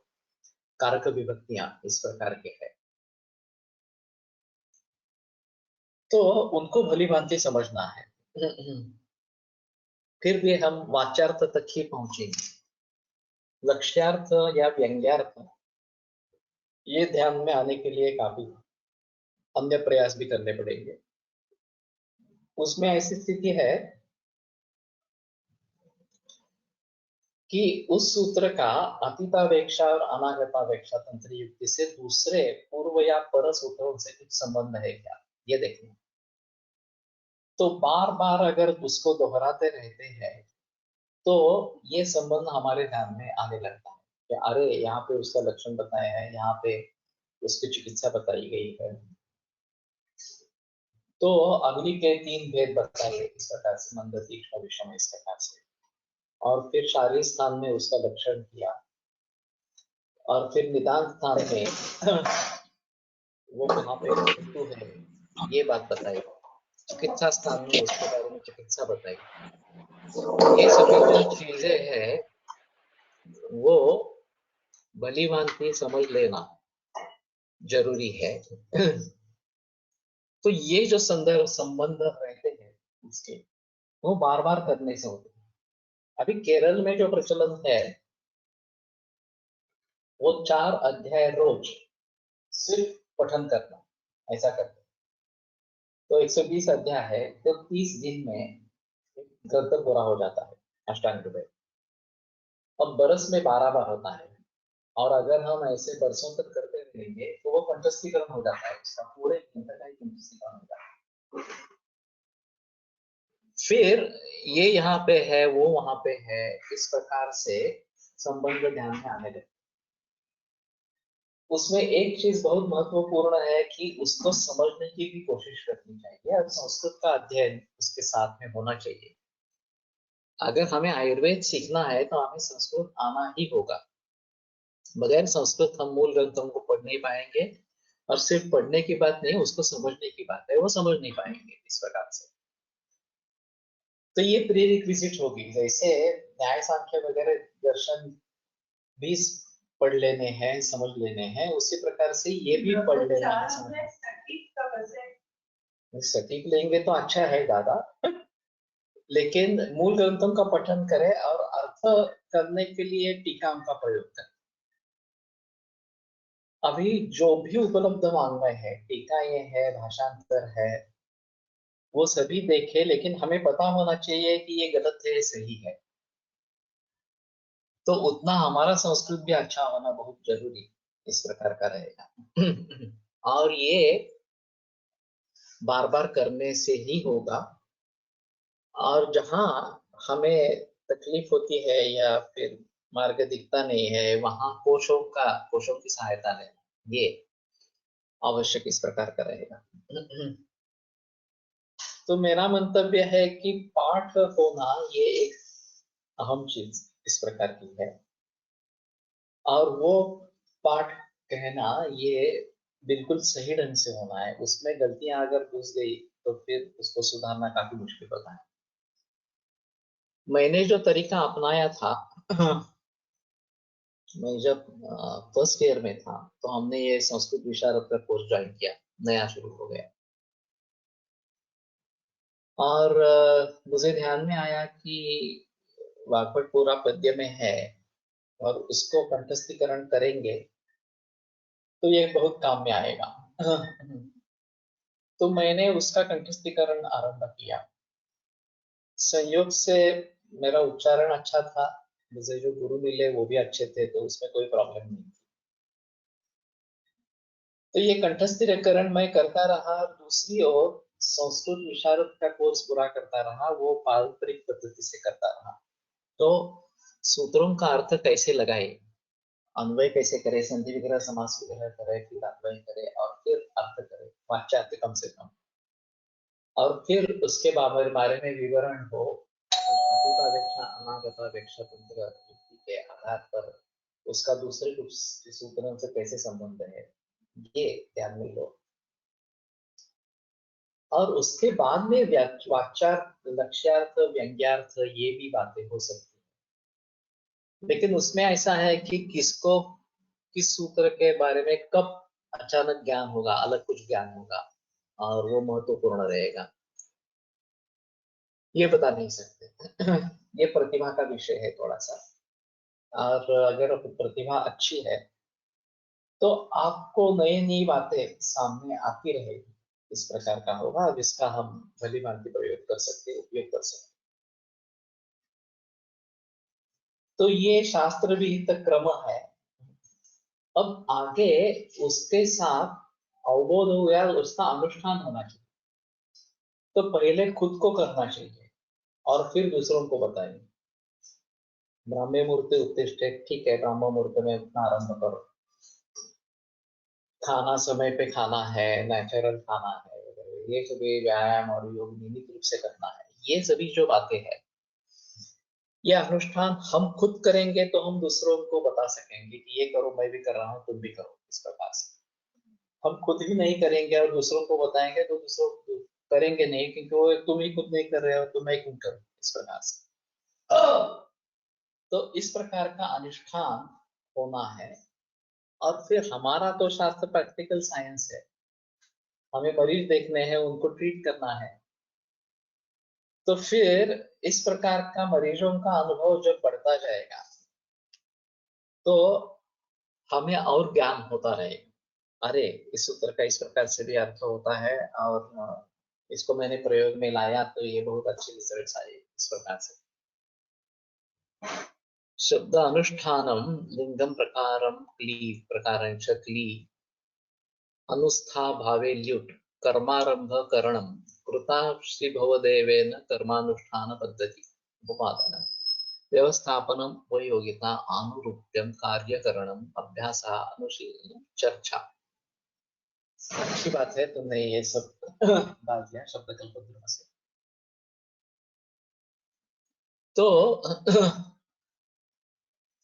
कारक विभक्तियां इस प्रकार के है, तो उनको भली भांति समझना है। फिर भी हम वाच्यार्थ तक ही पहुंचेंगे, लक्ष्यार्थ या व्यंग्यार्थ ये ध्यान में आने के लिए काफी अन्य प्रयास भी करने पड़ेंगे। उसमें ऐसी स्थिति है कि उस सूत्र का अतीतावेक्षा और अनागतावेक्षा तंत्र युक्ति से दूसरे पूर्व या पर सूत्रों से कुछ संबंध है क्या, ये देखना। तो बार बार अगर उसको दोहराते रहते हैं तो ये संबंध हमारे ध्यान में आने लगता है कि अरे यहाँ पे उसका लक्षण बताया है, यहाँ पे उसकी चिकित्सा बताई गई है, तो अग्नि के 3 भेद बताए इस प्रकार से, मंद तीक्ष्ण विषम इस प्रकार से, और फिर शारीरिक स्थान में उसका लक्षण किया और फिर निदान स्थान में वो कहाँ पे हेतु है ये बात बताई, चिकित्सा स्थान में उसके बारे में चिकित्सा बताई। ये सभी जो चीजें है वो भली भांति समझ लेना जरूरी है। तो ये जो संदर्भ संबंध रहते हैं उसके, वो बार बार करने से होते हैं। अभी केरल में जो प्रचलन है वो 4 अध्याय रोज सिर्फ पठन करना, ऐसा करते हैं। तो 120 अध्याय है तो 30 दिन में ग्रंथ पूरा हो जाता है अष्टांग हृदय। अब बरस में 12 बार होता है, और अगर हम ऐसे बरसों तक करते रहेंगे तो वो कंठस्थीकरण हो जाता है, उसका पूरे ग्रंथ का कंठस्थीकरण हो जाता है। फिर ये यहाँ पे है वो वहां पे है, इस प्रकार से संबंध ध्यान में आने लगते। उसमें एक चीज बहुत महत्वपूर्ण है कि उसको समझने की भी कोशिश करनी चाहिए और संस्कृत का अध्ययन उसके साथ में होना चाहिए। अगर हमें आयुर्वेद सीखना है तो हमें संस्कृत आना ही होगा, बगैर संस्कृत हम मूल ग्रंथों को पढ़ नहीं पाएंगे, और सिर्फ पढ़ने की बात नहीं उसको समझने की बात है, वो समझ नहीं पाएंगे इस प्रकार से। तो ये प्री रिक्विजिट होगी, जैसे न्याय सांख्य वगैरह दर्शन भी पढ़ लेने हैं समझ लेने हैं, उसी प्रकार से ये भी पढ़ लेना है समझ। सटीक लेंगे तो अच्छा है दादा, लेकिन मूल ग्रंथों का पठन करें और अर्थ करने के लिए टीकाओं का प्रयोग करें। अभी जो भी उपलब्ध वाङ्मय है, टीकाएं है, भाषांतर है, वो सभी देखे, लेकिन हमें पता होना चाहिए कि ये गलत है, सही है। तो उतना हमारा संस्कृत भी अच्छा होना बहुत जरूरी इस प्रकार का रहेगा। और ये बार बार करने से ही होगा। और जहाँ हमें तकलीफ होती है या फिर मार्ग दिखता नहीं है, वहां कोशों की सहायता लेना ये आवश्यक इस प्रकार का रहेगा। तो मेरा मंतव्य है कि पाठ होना ये एक अहम चीज इस प्रकार की है, और वो पाठ कहना ये बिल्कुल सही ढंग से होना है। उसमें गलतियां अगर घुस गई तो फिर उसको सुधारना काफी मुश्किल होता है। मैंने जो तरीका अपनाया था, मैं जब फर्स्ट ईयर में था तो हमने ये संस्कृत विशारद का कोर्स ज्वाइन किया, नया शुरू हो गया। और मुझे ध्यान में आया कि वाग्भट पूरा पद्य में है और उसको कंठस्थीकरण करेंगे तो ये बहुत काम में आएगा। तो मैंने उसका कंठस्थीकरण आरंभ किया। संयोग से मेरा उच्चारण अच्छा था, मुझे जो गुरु मिले वो भी अच्छे थे, तो उसमें कोई प्रॉब्लम नहीं थी। तो ये कंठस्थीकरण मैं करता रहा। दूसरी ओर संस्कृत विशारद का कोर्स पूरा करता रहा, वो पारंपरिक पद्धति से करता रहा। तो सूत्रों का अर्थ कैसे लगाए, अन्वय कैसे करे, संधि विग्रह समास विग्रह करे, फिर अन्वय करे और फिर अर्थ करे, वाच्यार्थ कम से कम, और फिर उसके बारे में विवरण हो, अतीतापेक्षा अनागतापेक्षा तंत्र युक्ति के आधार पर उसका दूसरे कुछ सूत्रों से कैसे संबंध है, ये ध्यान में लो। और उसके बाद में वाच्यार्थ, लक्ष्यार्थ, व्यंग्यार्थ ये भी बातें हो सकती है। लेकिन उसमें ऐसा है कि किसको किस सूत्र के बारे में कब अचानक ज्ञान होगा, अलग कुछ ज्ञान होगा, और वो महत्वपूर्ण रहेगा, ये बता नहीं सकते। ये प्रतिभा का विषय है थोड़ा सा। और अगर प्रतिभा अच्छी है तो आपको नई नई बातें सामने आती रहेगी, इस प्रकार का होगा जिसका हम भली भांति प्रयोग कर सकते, उपयोग कर सकते। तो ये शास्त्र विहित क्रम है। अब आगे उसके साथ अवबोध हो गया, उसका अनुष्ठान होना चाहिए। तो पहले खुद को करना चाहिए और फिर दूसरों को बताएंगे। ब्राह्मे मुहूर्ते उत्तिष्ठे, ठीक है, ब्राह्म मुहूर्त में उठना आरंभ करो, खाना समय पे खाना है, नेचुरल खाना है, ये सभी व्यायाम और योग नियमित रूप से करना है, ये सभी जो बातें हैं, ये अनुष्ठान हम खुद करेंगे तो हम दूसरों को बता सकेंगे कि ये करो, मैं भी कर रहा हूँ, तुम भी करो, इस प्रकार से। हम खुद ही नहीं करेंगे और दूसरों को बताएंगे तो दूसरों करेंगे नहीं, क्योंकि वो तुम ही खुद नहीं कर रहे हो तो मैं क्यों करूँ, इस प्रकार से। तो इस प्रकार का अनुष्ठान होना है। और फिर हमारा तो शास्त्र प्रैक्टिकल साइंस है, हमें मरीज देखने हैं, उनको ट्रीट करना है। तो फिर इस प्रकार का मरीजों का अनुभव जब बढ़ता जाएगा तो हमें और ज्ञान होता रहेगा। अरे, इस सूत्र का इस प्रकार से भी अर्थ होता है, और इसको मैंने प्रयोग में लाया तो ये बहुत अच्छे रिजल्ट आए, इस प्रकार से। शब्द अनुष्ठानम लिंगम प्रकारम क्ली प्रकारं च क्ली अनुस्था भावे ल्युट कर्मारंभ करणम कृता श्री भवदेवेन कर्मानुष्ठान पद्धति उपादान व्यवस्थापनम उपयोगिता आनुरूप्यम कार्यकरणम अभ्यास अनुशीलनम चर्चा। अच्छी बात है, तुमने ये सब डाल दिया शब्द कल्पद्रुम से। तो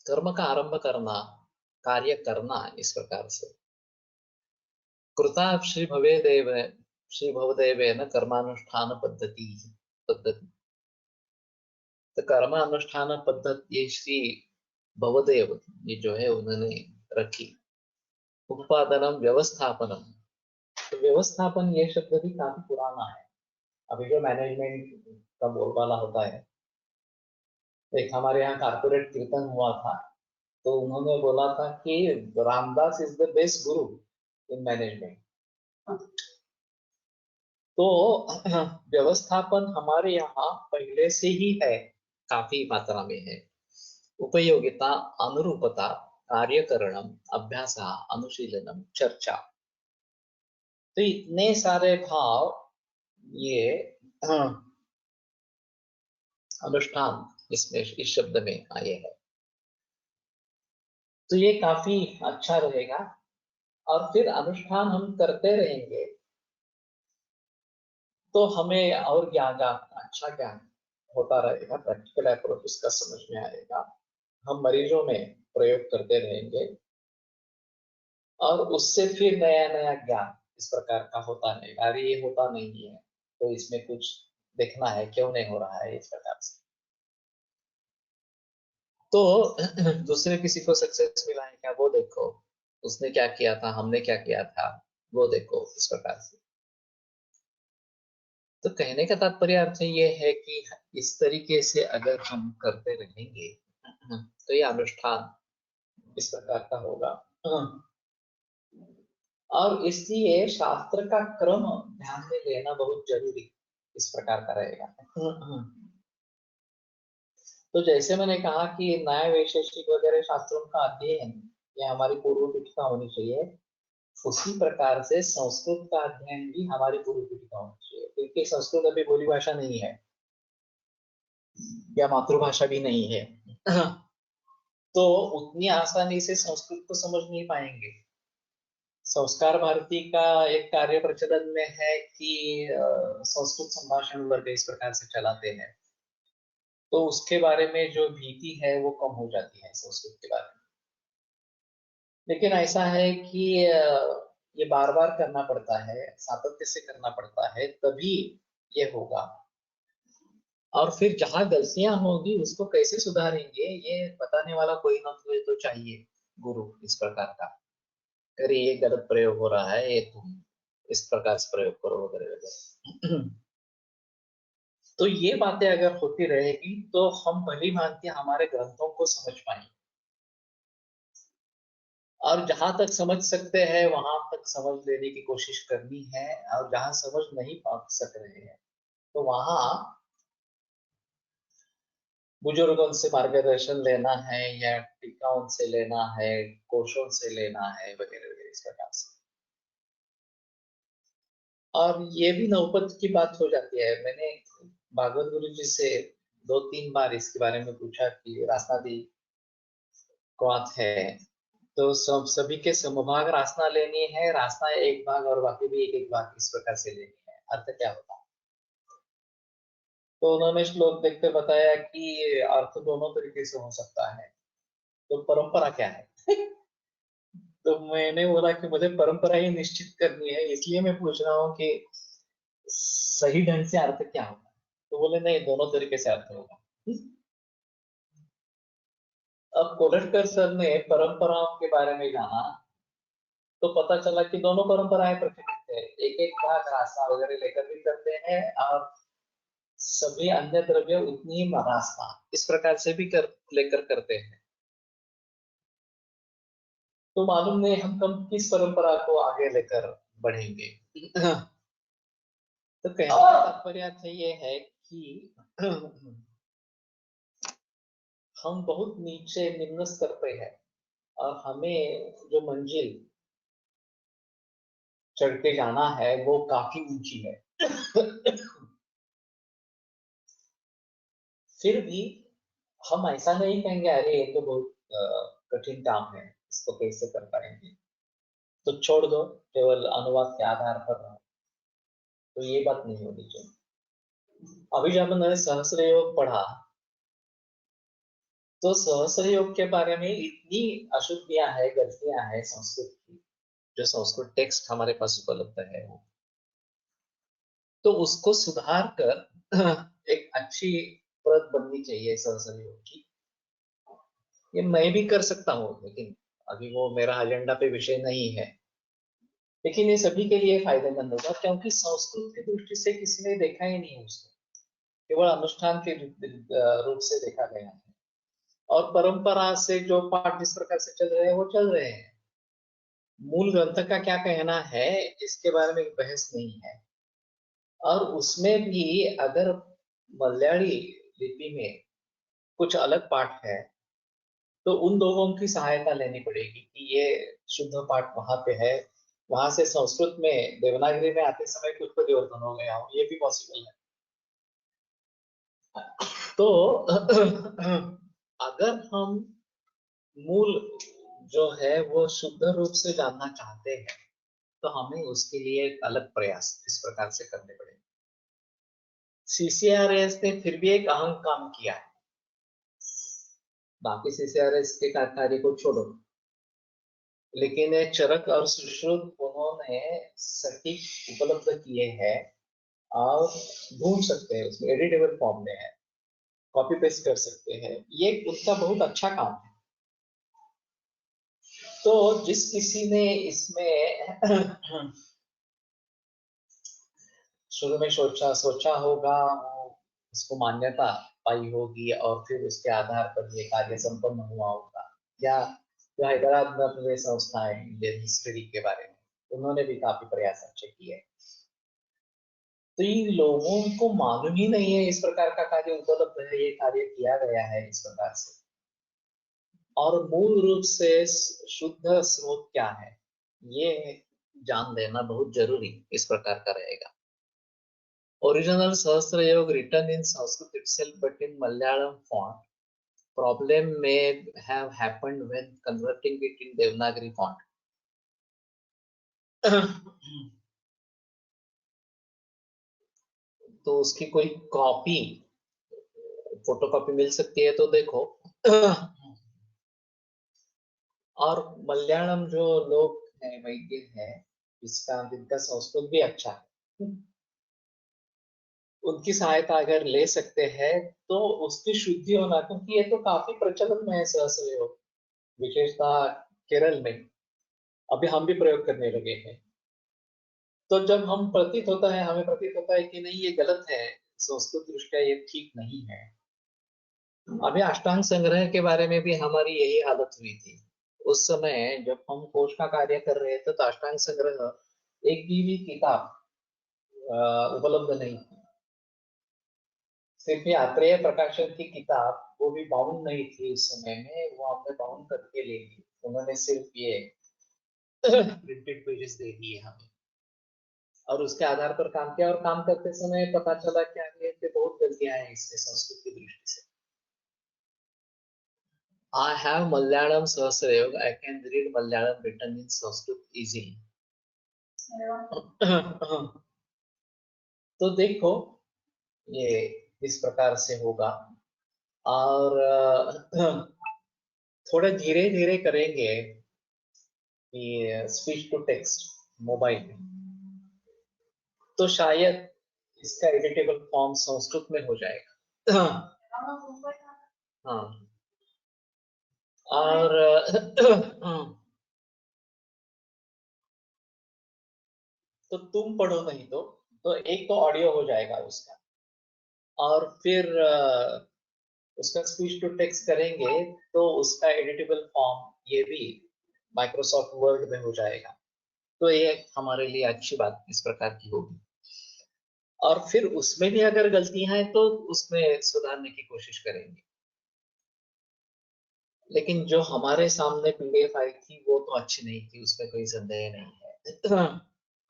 कर्म का आरंभ करना, कार्य करना इस प्रकार से। कृता श्री भवदेवेन कर्मानुष्ठान पद्धति। तो कर्मानुष्ठान पद्धति ये श्री भवदेव ये जो है उन्होंने रखी। उत्पादनम व्यवस्थापनम, तो व्यवस्थापन ये शब्द भी काफी पुराना है। अभी जो मैनेजमेंट का बोलबाला होता है एक हमारे यहाँ कारपोरेट कीर्तन हुआ था, तो उन्होंने बोला था कि Ramdas is the best Guru in management. तो व्यवस्थापन हमारे यहाँ पहले से ही है, काफी मात्रा में है। उपयोगिता, अनुरूपता, कार्यकरणम, अभ्यास, अनुशीलनम, चर्चा, तो इतने सारे भाव ये अनुष्ठान इसमें इस शब्द में आए हैं। तो ये काफी अच्छा रहेगा। और फिर अनुष्ठान हम करते रहेंगे तो हमें और ज्ञान अच्छा ज्ञान होता रहेगा, प्रैक्टिकल अप्रोच उसका समझ में आएगा। हम मरीजों में प्रयोग करते रहेंगे और उससे फिर नया नया ज्ञान इस प्रकार का होता रहेगा। अरे ये होता नहीं है तो इसमें कुछ देखना है, क्यों नहीं हो रहा है इस प्रकार से। तो दूसरे किसी को सक्सेस मिला है क्या, वो देखो, उसने क्या किया था, हमने क्या किया था, वो देखो, इस प्रकार से। तो कहने का तात्पर्य अर्थ ये है कि इस तरीके से अगर हम करते रहेंगे तो ये अनुष्ठान इस प्रकार का होगा। और इसलिए शास्त्र का क्रम ध्यान में लेना बहुत जरूरी इस प्रकार का रहेगा। तो जैसे मैंने कहा कि न्याय वैशेषिक वगैरह शास्त्रों का अध्ययन ये हमारी पूर्व पीठिका होनी चाहिए, उसी प्रकार से संस्कृत का अध्ययन भी हमारी पूर्व पीठिका होनी चाहिए, क्योंकि संस्कृत अभी बोली भाषा नहीं है या मातृभाषा भी नहीं है। तो उतनी आसानी से संस्कृत को समझ नहीं पाएंगे। संस्कार भारती का एक कार्य प्रचलन में है कि संस्कृत संभाषण वर्ग इस प्रकार से चलाते हैं, तो उसके बारे में जो भीति है वो कम हो जाती है संस्कृत के बारे में। लेकिन ऐसा है कि ये बार बार करना पड़ता है, सातत्य से करना पड़ता है, तभी ये होगा। और फिर जहां गलतियां होगी उसको कैसे सुधारेंगे ये बताने वाला कोई ना कोई तो चाहिए, गुरु इस प्रकार का। अरे ये गलत प्रयोग हो रहा है, ये तुम इस प्रकार से प्रयोग करो वगैरह वगैरह। तो ये बातें अगर होती रहेगी तो हम भली भांति हमारे ग्रंथों को समझ पाएंगे, और जहां तक समझ सकते हैं वहां तक समझ लेने की कोशिश करनी है। और जहां समझ नहीं पा सक रहे हैं तो वहां बुजुर्गों से मार्गदर्शन लेना है, या टीकाओं से लेना है, कोशों से लेना है, वगैरह वगैरह इस प्रकार से। और ये भी नौबत की बात हो जाती है। मैंने भागवत गुरु जी से 2-3 बार इसके बारे में पूछा कि रासनादी कौन है, तो सब सभी के समभाग रासना लेनी है, रासना एक भाग और बाकी भी एक एक भाग इस प्रकार से लेनी है, अर्थ क्या होता है। तो उन्होंने श्लोक देखकर बताया कि अर्थ दोनों तरीके से हो सकता है, तो परंपरा क्या है। तो मैंने बोला कि मुझे परंपरा ही निश्चित करनी है, इसलिए मैं पूछ रहा हूँ कि सही ढंग से अर्थ क्या होगा। तो बोले नहीं, दोनों तरीके से अर्थ होगा। अब कोलटकर सर ने परंपराओं के बारे में जाना तो पता चला कि दोनों परंपराएं प्रचलित है, एक एक भाग रास्ता वगैरह लेकर भी करते हैं, और सभी अन्य द्रव्य उतनी ही रास्ता इस प्रकार से भी लेकर करते हैं। तो मालूम नहीं हम कम किस परंपरा को आगे लेकर बढ़ेंगे। तो कहने का तात्पर्य ये है कि हम बहुत नीचे निम्न स्तर पे है, और हमें जो मंजिल चढ़ के जाना है वो काफी ऊंची है। फिर भी हम ऐसा नहीं कहेंगे अरे ये तो बहुत कठिन काम है, इसको कैसे कर पाएंगे, तो छोड़ दो, केवल अनुवाद के आधार पर रहो। तो ये बात नहीं होनी चाहिए। अभी जब मैंने सहस्त्र योग पढ़ा तो सहस्त्र योग के बारे में इतनी अशुद्धियां है, गलतियां हैं संस्कृत की, जो संस्कृत टेक्स्ट हमारे पास उपलब्ध है वो, तो उसको सुधार कर एक अच्छी प्रत बननी चाहिए सहस्त्र योग की। ये मैं भी कर सकता हूँ, लेकिन अभी वो मेरा एजेंडा पे विषय नहीं है। लेकिन ये सभी के लिए फायदेमंद होगा, क्योंकि संस्कृत की दृष्टि से किसी ने देखा ही नहीं उसको, केवल अनुष्ठान के रूप से देखा गया है, और परंपरा से जो पाठ जिस प्रकार से चल रहे हैं वो चल रहे हैं। मूल ग्रंथ का क्या कहना है इसके बारे में बहस नहीं है। और उसमें भी अगर मलयाली लिपि में कुछ अलग पाठ है तो उन लोगों की सहायता लेनी पड़ेगी कि ये शुद्ध पाठ वहां पे है, वहां से संस्कृत में देवनागरी में आते समय कुछ परिवर्तन हो गया हो, ये भी पॉसिबल है। तो अगर हम मूल जो है वो शुद्ध रूप से जानना चाहते हैं तो हमें उसके लिए एक अलग प्रयास इस प्रकार से करने पड़ेंगे। सीसीआरएस ने फिर भी एक अहम काम किया है, बाकी सीसीआरएस के कार्य को छोड़ो, लेकिन चरक और सुश्रुत उन्होंने सटीक उपलब्ध किए हैं और ढूंढ सकते हैं, उसमें एडिटेबल फॉर्म में है, कॉपी पेस्ट कर सकते हैं, ये उनका बहुत अच्छा काम है। तो जिस किसी ने इसमें शुरू में सोचा होगा वो उसको मान्यता पाई होगी और फिर उसके आधार पर ये कार्य संपन्न हुआ होगा, या जो हैदराबाद में संस्था है इंडियन हिस्ट्री के बारे में उन्होंने भी काफी प्रयास अच्छे किए। तो इन लोगों को मालूम ही नहीं है इस प्रकार का कार्य उपलब्ध है, ये कार्य किया गया है इस प्रकार से। और मूल रूप से शुद्ध स्रोत क्या है ये जान लेना बहुत जरूरी इस प्रकार का रहेगा। ओरिजिनल सहस्त्र योग written in Sanskrit itself but in Malayalam font. Problem may have happened when converting it in Devanagari font. तो उसकी कोई कॉपी फोटोकॉपी मिल सकती है तो देखो। और मलयालम जो लोग हैं वैद्य हैं जिनका संस्कृत भी अच्छा है, उनकी सहायता अगर ले सकते हैं तो उसकी शुद्धि होना, क्योंकि ये तो काफी प्रचलन में है सहस्त्र योग, विशेषतः केरल में अभी हम भी प्रयोग करने लगे हैं। तो जब हमें प्रतीत होता है कि नहीं ये गलत है, संस्कृत दृष्टिया ये ठीक नहीं है। अभी अष्टांग संग्रह के बारे में भी हमारी यही हालत हुई थी। उस समय जब हम कोश का कार्य कर रहे थे तो अष्टांग संग्रह एक भी किताब उपलब्ध नहीं थी। सिर्फ ये आत्रेय प्रकाशन की किताब, वो भी बाउंड नहीं थी उस समय में, वो हमने बाउंड करके ले ली, उन्होंने सिर्फ ये प्रिंटेड पेजेस दे दिए हमें और उसके आधार पर काम किया। और काम करते समय पता चला कि आगे पे बहुत गलतियां हैं इसमें संस्कृत की दृष्टि से। I have Malayalam Sahasrayog. I can read Malayalam written in Sanskrit easily. तो देखो ये इस प्रकार से होगा और थोड़ा धीरे धीरे करेंगे ये स्पीच टू टेक्स्ट मोबाइल में, तो शायद इसका एडिटेबल फॉर्म संस्कृत में हो जाएगा। हाँ और तो तुम पढ़ो नहीं तो एक तो ऑडियो हो जाएगा उसका, और फिर उसका स्पीच टू टेक्स्ट करेंगे तो उसका एडिटेबल फॉर्म ये भी माइक्रोसॉफ्ट वर्ड में हो जाएगा। तो ये हमारे लिए अच्छी बात इस प्रकार की होगी। और फिर उसमें भी अगर गलतियां हैं तो उसमें सुधारने की कोशिश करेंगे। लेकिन जो हमारे सामने पीडीएफ आई थी वो तो अच्छी नहीं थी, उसमें कोई संदेह नहीं है।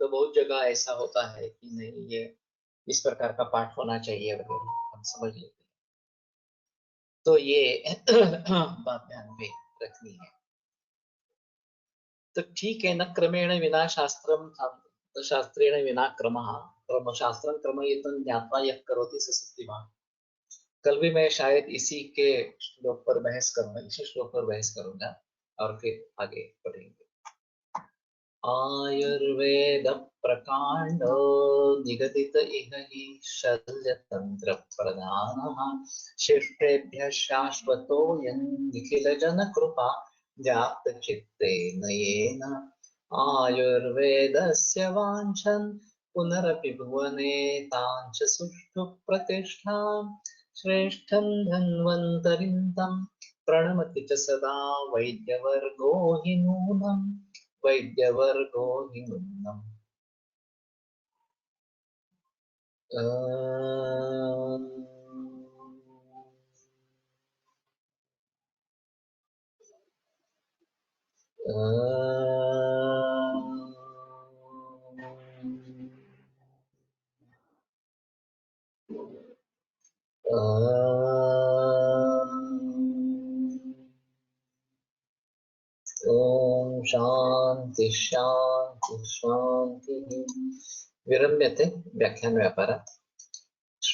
तो बहुत जगह ऐसा होता है कि नहीं ये इस प्रकार का पाठ होना चाहिए वगैरह, हम समझ लेते हैं। तो ये बात ध्यान में रखनी है। तो ठीक है, न क्रमेण विना शास्त्रम शास्त्रेण विना क्रमः, क्रम शास्त्रम क्रमयितुं ज्ञात्वा यः करोति स सिद्धिमान्। कल भी मैं शायद इसी के श्लोक पर बहस करूंगा, इसी श्लोक पर बहस करूंगा और फिर आगे बढ़ेंगे। आयुर्वेद प्रकांडो निगदित इह हि शल्यतंत्र प्रधानः, शिष्टेभ्यः शाश्वतोऽयं निखिल जन कृपा व्याप्त चित्तेन येन आयुर्वेदस्य वाञ्छन् पुनरपि भुवने ताञ्च सुष्ठु प्रतिष्ठां श्रेष्ठं धन्वन्तरिं तं प्रणमति च सदा वैद्यवर्गो हि नूनम् वैद्यवर्गो हि नूनम् ओम शांति शांति शांति। विरम्यते व्याख्यान व्यापारात्।